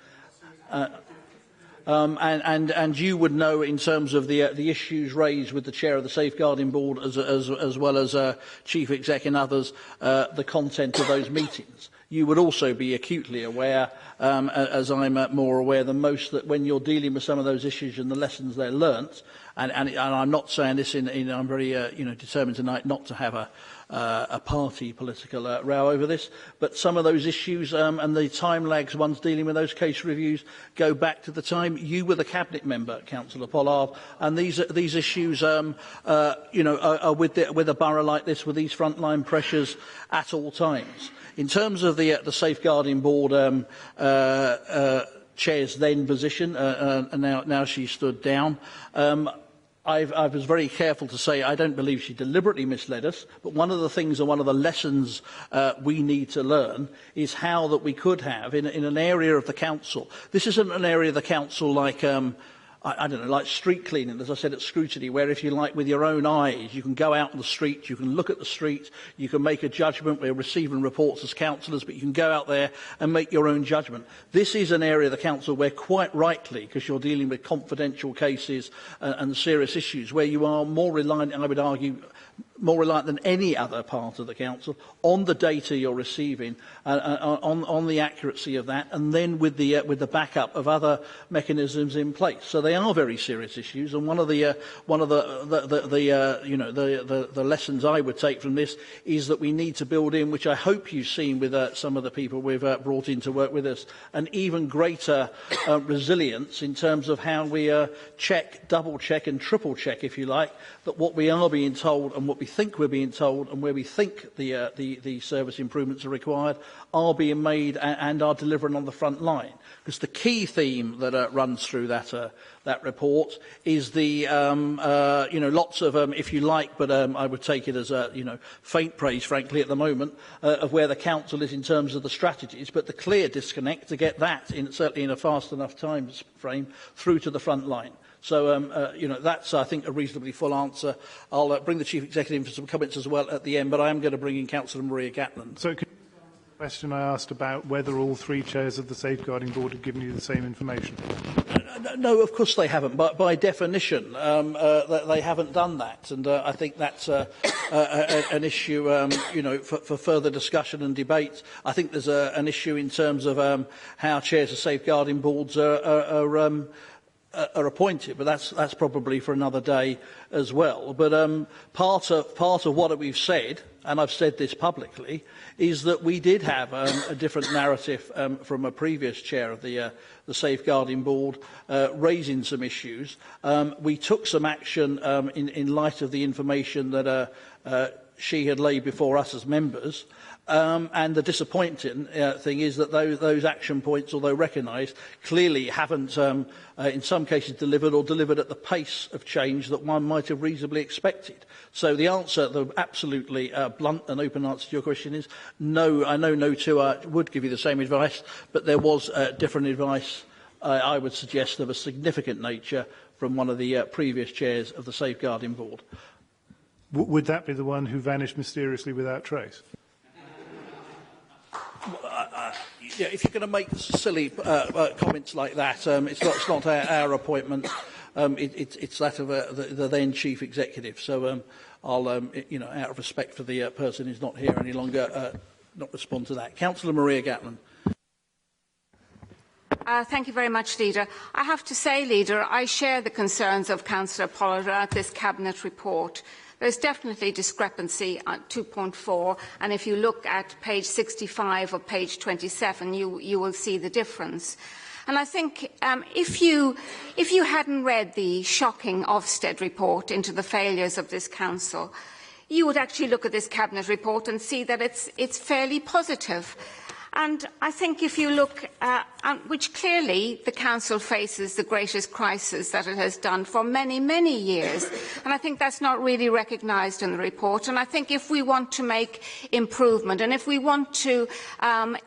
And you would know, in terms of the issues raised with the chair of the Safeguarding Board, as well as Chief Exec and others, the content of those meetings. You would also be acutely aware, as I'm more aware than most, that when you're dealing with some of those issues and the lessons they're learnt, and I'm not saying this I'm very determined tonight not to have a party political row over this, but some of those issues and the time lags ones dealing with those case reviews go back to the time you were the Cabinet Member, Councillor Pollard, and these issues are with a borough like this, with these frontline pressures at all times. In terms of the Safeguarding Board chair's then position, and now she stood down, I was very careful to say I don't believe she deliberately misled us, but one of the things and one of the lessons we need to learn is how that we could have, in an area of the council, this isn't an area of the council like I don't know, like street cleaning, as I said at scrutiny, where if you like, with your own eyes, you can go out on the street, you can look at the street, you can make a judgment. We're receiving reports as councillors, but you can go out there and make your own judgment. This is an area of the council where, quite rightly, because you're dealing with confidential cases and serious issues, where you are more reliant, I would argue, more reliant than any other part of the council on the data you're receiving, on the accuracy of that, and then with the backup of other mechanisms in place. So they are very serious issues, and one of the lessons I would take from this is that we need to build in, which I hope you've seen with some of the people we've brought in to work with us, an even greater resilience in terms of how we check, double check, and triple check, if you like, that what we are being told and what we think we're being told and where we think the service improvements are required are being made and are delivering on the front line. Because the key theme that runs through that that report is the, lots of, if you like, but I would take it as faint praise, frankly, at the moment, of where the council is in terms of the strategies, but the clear disconnect to get that, certainly in a fast enough time frame, through to the front line. So, that's, I think, a reasonably full answer. I'll bring the Chief Executive for some comments as well at the end, but I am going to bring in Councillor Maria Gatland. So, can you answer the question I asked about whether all three chairs of the Safeguarding Board have given you the same information? No, of course they haven't. But by definition, they haven't done that, and I think that's an issue, for further discussion and debate. I think there's an issue in terms of how chairs of Safeguarding Boards are appointed, but that's probably for another day as well. But part of what we've said, and I've said this publicly, is that we did have a different narrative from a previous chair of the Safeguarding Board raising some issues. We took some action in light of the information that she had laid before us as members. And the disappointing thing is that those action points, although recognised, clearly haven't, in some cases, delivered at the pace of change that one might have reasonably expected. So the answer, the absolutely blunt and open answer to your question is no. I know no two would give you the same advice, but there was different advice, I would suggest, of a significant nature from one of the previous chairs of the Safeguarding Board. Would that be the one who vanished mysteriously without trace? If you're going to make silly comments like that, it's not our appointment. It's that of the then Chief Executive. So I'll, out of respect for the person who's not here any longer, not respond to that. Councillor Maria Gatland. Thank you very much, Leader. I have to say, Leader, I share the concerns of Councillor Pollard at this Cabinet report. There's definitely discrepancy at 2.4, and if you look at page 65 or page 27, you will see the difference. And I think if you hadn't read the shocking Ofsted report into the failures of this council, you would actually look at this Cabinet report and see that it's fairly positive. And I think if you look, which clearly the Council faces the greatest crisis that it has done for many, many years. And I think that's not really recognised in the report. And I think if we want to make improvement and if we want to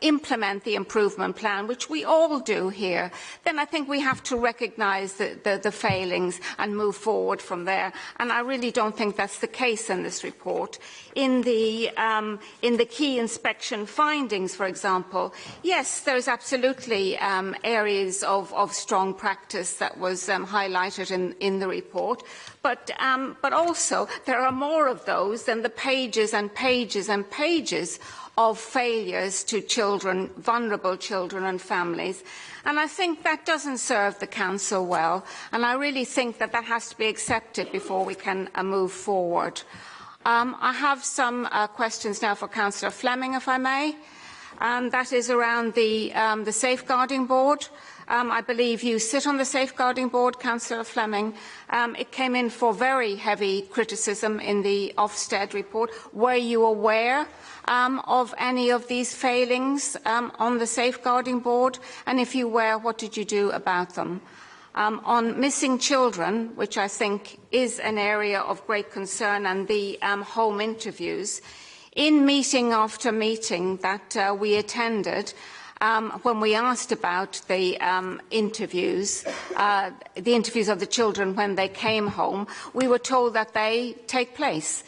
implement the improvement plan, which we all do here, then I think we have to recognise the failings and move forward from there. And I really don't think that's the case in this report. In the key inspection findings, for example, yes, there's absolutely areas of strong practice that was highlighted in the report, but also there are more of those than the pages and pages and pages of failures to children, vulnerable children and families. And I think that doesn't serve the Council well, and I really think that has to be accepted before we can move forward. I have some questions now for Councillor Fleming, if I may. That is around the Safeguarding Board. I believe you sit on the Safeguarding Board, Councillor Fleming. It came in for very heavy criticism in the Ofsted report. Were you aware of any of these failings on the Safeguarding Board? And if you were, what did you do about them? On missing children, which I think is an area of great concern, and the home interviews, in meeting after meeting that we attended, when we asked about the interviews of the children when they came home, we were told that they took place.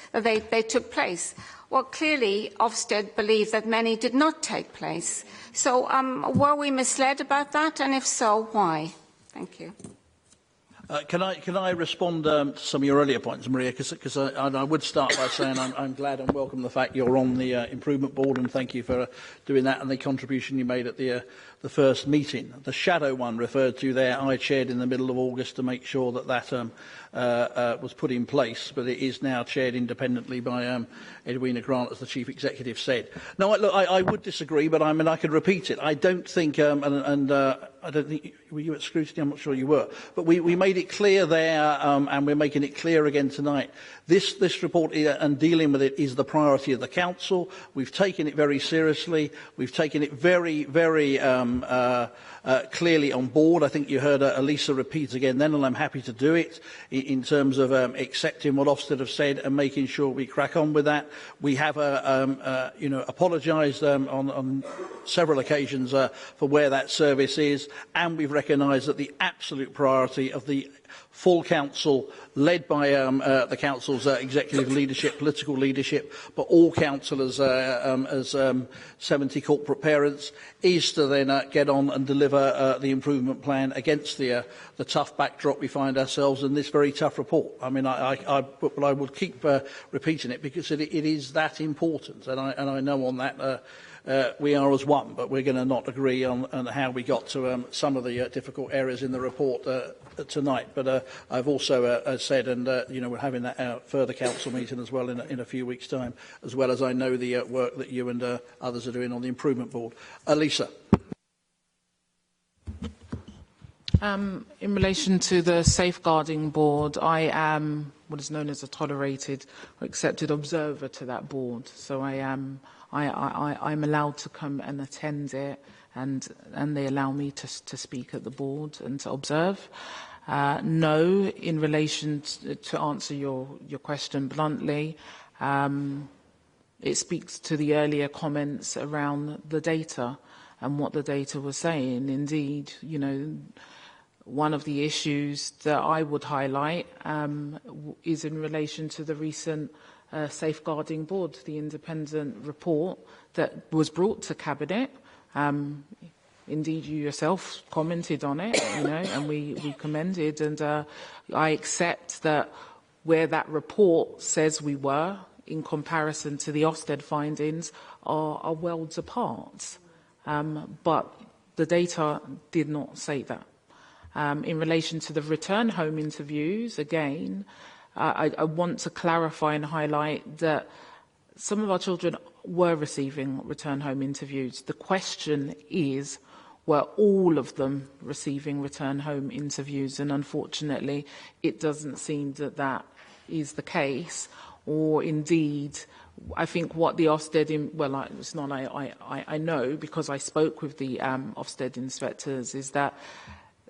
Well, clearly, Ofsted believed that many did not take place. So were we misled about that? And if so, why? Thank you. Can I respond to some of your earlier points, Maria? Because I would start by saying I'm glad and welcome the fact you're on the Improvement Board, and thank you for doing that and the contribution you made at the first meeting. The shadow one referred to there, I chaired in the middle of August to make sure that was put in place, but it is now chaired independently by Edwina Grant, as the Chief Executive said. No, I would disagree, but I mean I could repeat it. I don't think, I don't think, were you at scrutiny? I'm not sure you were, but we made it clear there, and we're making it clear again tonight. This report and dealing with it is the priority of the Council. We've taken it very seriously. We've taken it very, very clearly on board. I think you heard Elisa repeat again then, and I'm happy to do it in terms of accepting what Ofsted have said and making sure we crack on with that. We have, apologised on several occasions for where that service is, and we've recognised that the absolute priority of the full council, led by the council's executive leadership, political leadership, but all councillors as 70 corporate parents, is to then get on and deliver the improvement plan against the tough backdrop we find ourselves in this very tough report. I mean, I would keep repeating it because it is that important, and I know on that we are as one, but we're going to not agree on how we got to some of the difficult areas in the report tonight. But I've also said, and we're having that further council meeting as well in a few weeks' time, as well as I know the work that you and others are doing on the improvement board. Lisa. In relation to the safeguarding board, I am what is known as a tolerated or accepted observer to that board. So I'm allowed to come and attend it, and they allow me to speak at the board and to observe. No, in relation to answer your question bluntly, it speaks to the earlier comments around the data and what the data was saying. Indeed, one of the issues that I would highlight is in relation to the recent Safeguarding Board, the independent report that was brought to Cabinet. Indeed, you yourself commented on it, and we commended. And I accept that where that report says we were, in comparison to the Ofsted findings, are worlds apart. But the data did not say that. In relation to the return home interviews, again, I want to clarify and highlight that some of our children were receiving return home interviews. The question is, were all of them receiving return home interviews? And unfortunately, it doesn't seem that that is the case. Or indeed, I think what the Ofsted, it's not I know because I spoke with the Ofsted inspectors, is that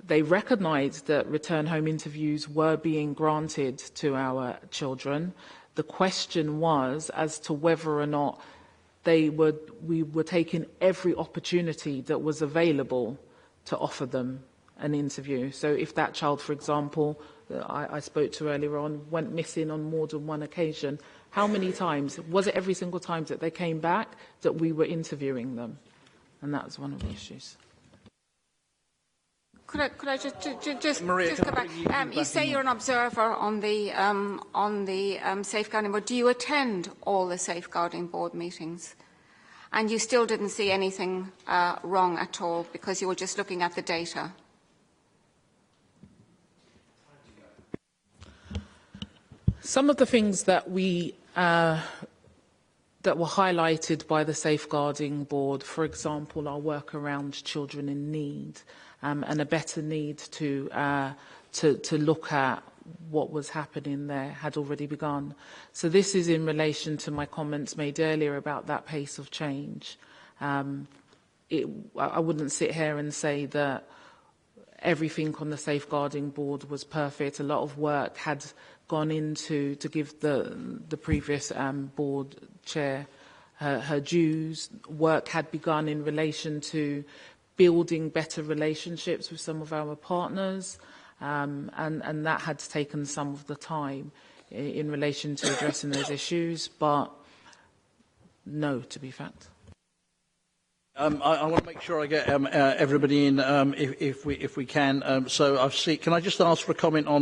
they recognised that return home interviews were being granted to our children. The question was as to whether or not we were taking every opportunity that was available to offer them an interview. So if that child, for example, I spoke to earlier on, went missing on more than one occasion, how many times? Was it every single time that they came back that we were interviewing them? And that was one of the issues. Could I just go back? You say you're an observer on the safeguarding board. Do you attend all the safeguarding board meetings? And you still didn't see anything wrong at all because you were just looking at the data? Some of the things that that were highlighted by the safeguarding board, for example, our work around children in need. And a better need to look at what was happening there had already begun. So this is in relation to my comments made earlier about that pace of change. I wouldn't sit here and say that everything on the safeguarding board was perfect. A lot of work had gone into to give the previous board chair her dues. Work had begun in relation to building better relationships with some of our partners, and that had taken some of the time in relation to addressing those issues, but no, to be fact. I want to make sure I get everybody in, if we can. So I've seen. Can I just ask for a comment on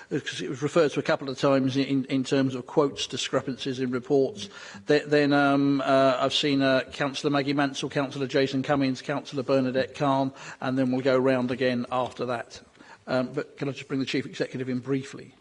because it was referred to a couple of times in terms of quotes discrepancies in reports. Then I've seen Councillor Maggie Mansell, Councillor Jason Cummings, Councillor Bernadette Khan, and then we'll go round again after that. But can I just bring the Chief Executive in briefly?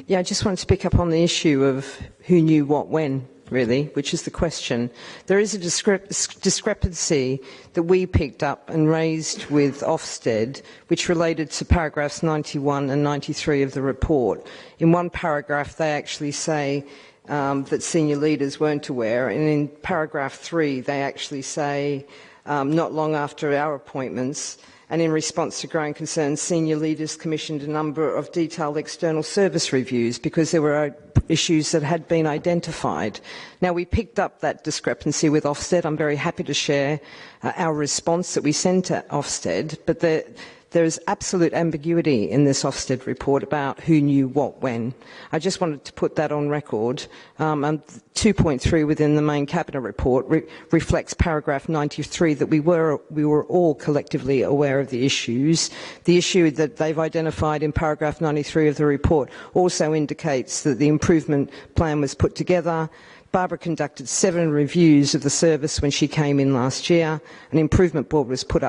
Yeah, I just wanted to pick up on the issue of who knew what when, really, which is the question. There is a discrepancy that we picked up and raised with Ofsted, which related to paragraphs 91 and 93 of the report. In one paragraph, they actually say that senior leaders weren't aware, and in paragraph 3, they actually say, not long after our appointments, and in response to growing concerns, senior leaders commissioned a number of detailed external service reviews because there were issues that had been identified. Now, we picked up that discrepancy with Ofsted. I'm very happy to share our response that we sent to Ofsted, but there is absolute ambiguity in this Ofsted report about who knew what when. I just wanted to put that on record. And 2.3 within the main Cabinet report reflects paragraph 93 that we were all collectively aware of the issues. The issue that they've identified in paragraph 93 of the report also indicates that the improvement plan was put together. Barbara conducted 7 reviews of the service when she came in last year. An improvement board was put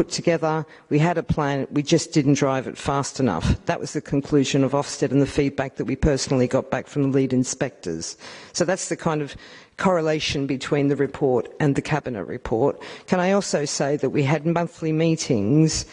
together. We had a plan. We just didn't drive it fast enough. That was the conclusion of Ofsted and the feedback that we personally got back from the lead inspectors. So that's the kind of correlation between the report and the Cabinet report. Can I also say that we had monthly meetings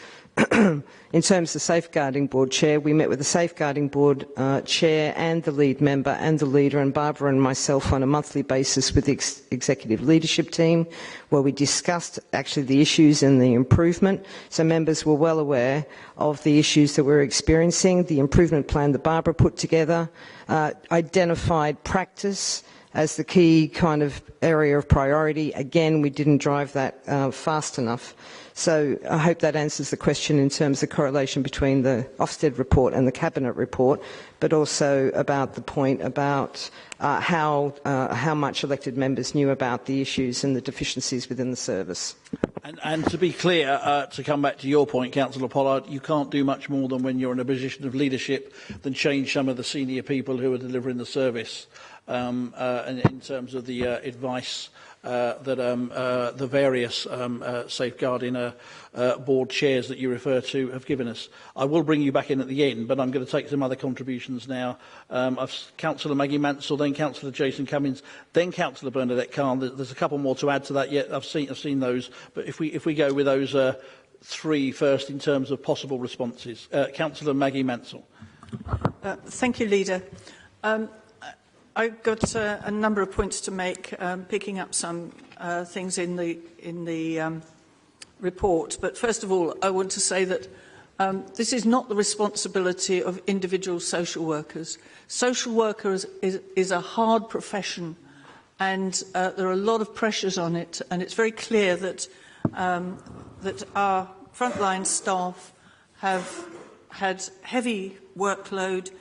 in terms of the Safeguarding Board Chair? We met with the Safeguarding Board Chair and the lead member and the leader, and Barbara and myself on a monthly basis with the executive leadership team, where we discussed actually the issues and the improvement. So members were well aware of the issues that we're experiencing. The improvement plan that Barbara put together identified practice as the key kind of area of priority. Again, we didn't drive that fast enough. So I hope that answers the question in terms of correlation between the Ofsted report and the Cabinet report, but also about the point about how much elected members knew about the issues and the deficiencies within the service. And to be clear, to come back to your point, Councillor Pollard, you can't do much more than when you're in a position of leadership than change some of the senior people who are delivering the service. In terms of the advice that the various safeguarding board chairs that you refer to have given us. I will bring you back in at the end, but I'm going to take some other contributions now. Councillor Maggie Mansell, then Councillor Jason Cummins, then Councillor Bernadette Khan. There's a couple more to add to that yet. I've seen those, but if we go with those 3 first in terms of possible responses. Councillor Maggie Mansell. Thank you, Leader. I've got a number of points to make, picking up some things in the report. But first of all, I want to say that this is not the responsibility of individual social workers. Social workers is a hard profession, and there are a lot of pressures on it. And it's very clear that that our frontline staff have had heavy workload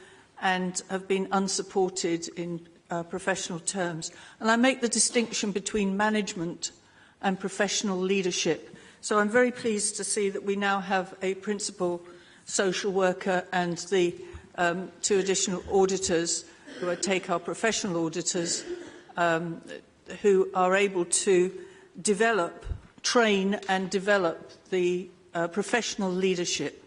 and have been unsupported in professional terms. And I make the distinction between management and professional leadership. So I'm very pleased to see that we now have a principal social worker and the 2 additional auditors, who I take our professional auditors, who are able to train and develop the professional leadership.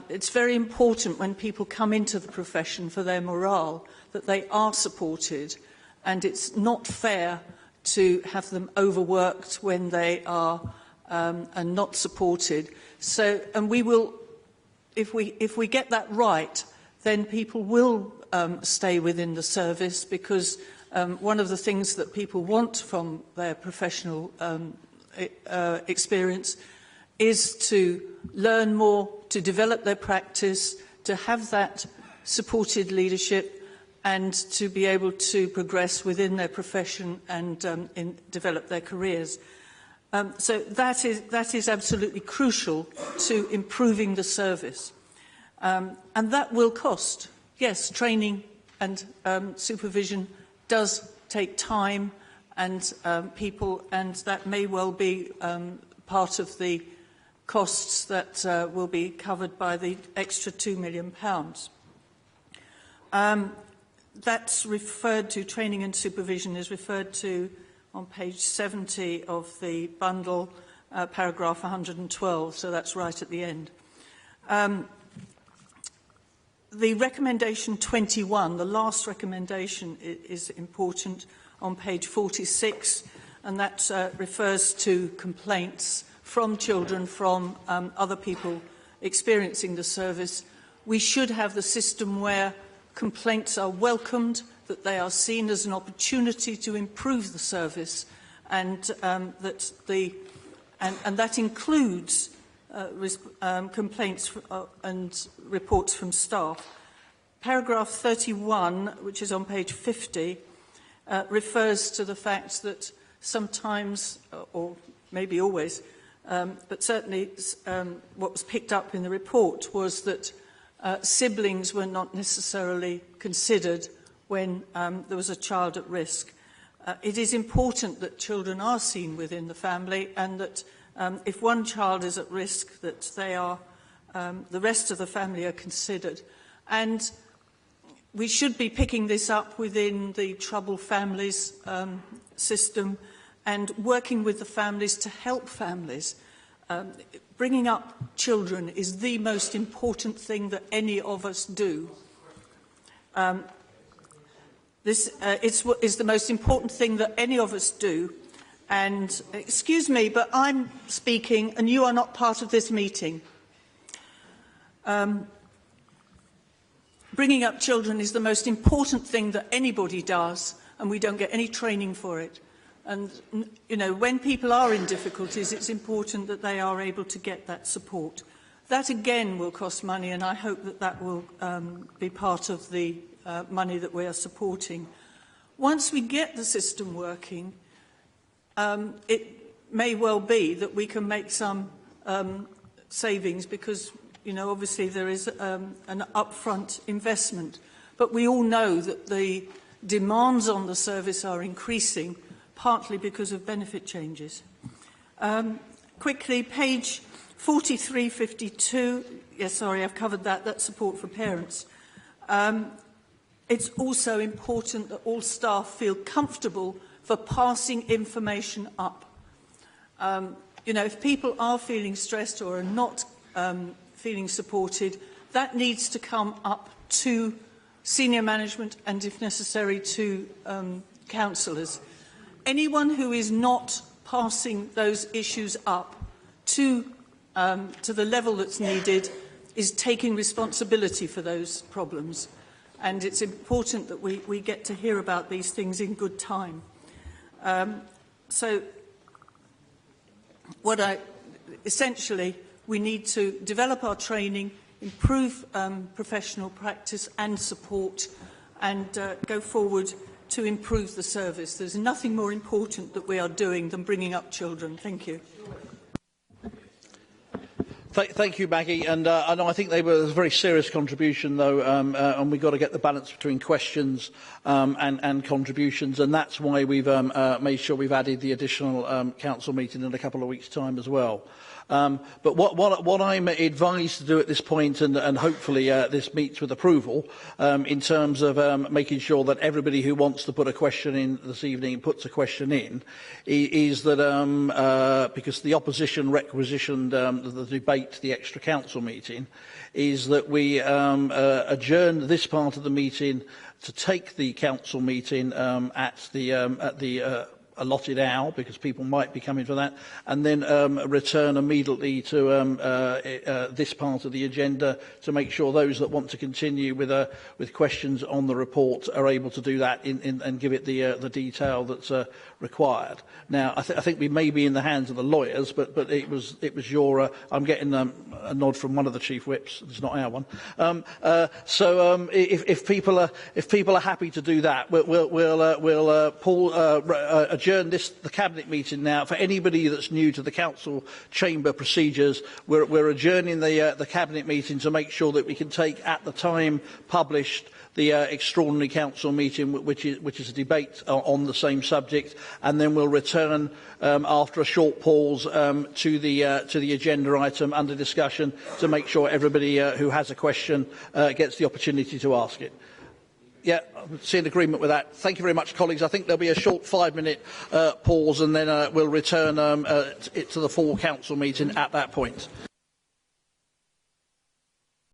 It's very important when people come into the profession for their morale that they are supported, and it's not fair to have them overworked when they are and not supported. So, and we will, if we get that right, then people will stay within the service, because one of the things that people want from their professional experience is to learn more, to develop their practice, to have that supported leadership, and to be able to progress within their profession and develop their careers. So that is absolutely crucial to improving the service. And that will cost. Yes, training and supervision does take time and people, and that may well be part of the costs that will be covered by the extra £2 million. That's referred to, training and supervision is referred to on page 70 of the bundle, paragraph 112, so that's right at the end. The recommendation 21, the last recommendation, is important on page 46, and that refers to complaints from children from other people experiencing the service. We should have the system where complaints are welcomed, that they are seen as an opportunity to improve the service, and that includes complaints and reports from staff. Paragraph 31, which is on page 50, refers to the fact that sometimes, or maybe always, but certainly what was picked up in the report was that siblings were not necessarily considered when there was a child at risk. It is important that children are seen within the family, and that if one child is at risk, that they are, the rest of the family are considered. And we should be picking this up within the troubled families system and working with the families to help families. Bringing up children is the most important thing that any of us do. This is the most important thing that any of us do. And, excuse me, but I'm speaking and you are not part of this meeting. Bringing up children is the most important thing that anybody does, and we don't get any training for it. And, you know, when people are in difficulties, it's important that they are able to get that support. That, again, will cost money, and I hope that that will be part of the money that we are supporting. Once we get the system working, it may well be that we can make some savings because, you know, obviously there is an upfront investment. But we all know that the demands on the service are increasing, partly because of benefit changes. Quickly, page 43, 52. Yes, sorry, I've covered that. That's support for parents. It's also important that all staff feel comfortable for passing information up. You know, if people are feeling stressed or are not feeling supported, that needs to come up to senior management and, if necessary, to counsellors. Anyone who is not passing those issues up to the level that's needed is taking responsibility for those problems. And it's important that we get to hear about these things in good time. So, essentially, we need to develop our training, improve professional practice and support, and go forward to improve the service. There's nothing more important that we are doing than bringing up children. Thank you. Thank you, Maggie. And I think they were a very serious contribution, though, and we've got to get the balance between questions and contributions, and that's why we've made sure we've added the additional council meeting in a couple of weeks' time as well. But what I'm advised to do at this point, and hopefully this meets with approval, in terms of making sure that everybody who wants to put a question in this evening puts a question in, is that because the opposition requisitioned the debate, the extra council meeting, is that we adjourn this part of the meeting to take the council meeting at the allotted hour, because people might be coming for that, and then return immediately to this part of the agenda to make sure those that want to continue with questions on the report are able to do that and give it the detail that's required. Now, I think we may be in the hands of the lawyers, but it was your. I'm getting a nod from one of the chief whips. It's not our one. If people are happy to do that, we'll adjourn the cabinet meeting now. For anybody that's new to the council chamber procedures, we're adjourning the cabinet meeting to make sure that we can take at the time published the extraordinary council meeting, which is a debate on the same subject, and then we'll return after a short pause to the agenda item under discussion to make sure everybody who has a question gets the opportunity to ask it. Yeah, I'm seeing agreement with that. Thank you very much, colleagues. I think there'll be a short 5-minute pause, and then we'll return it to the full council meeting at that point.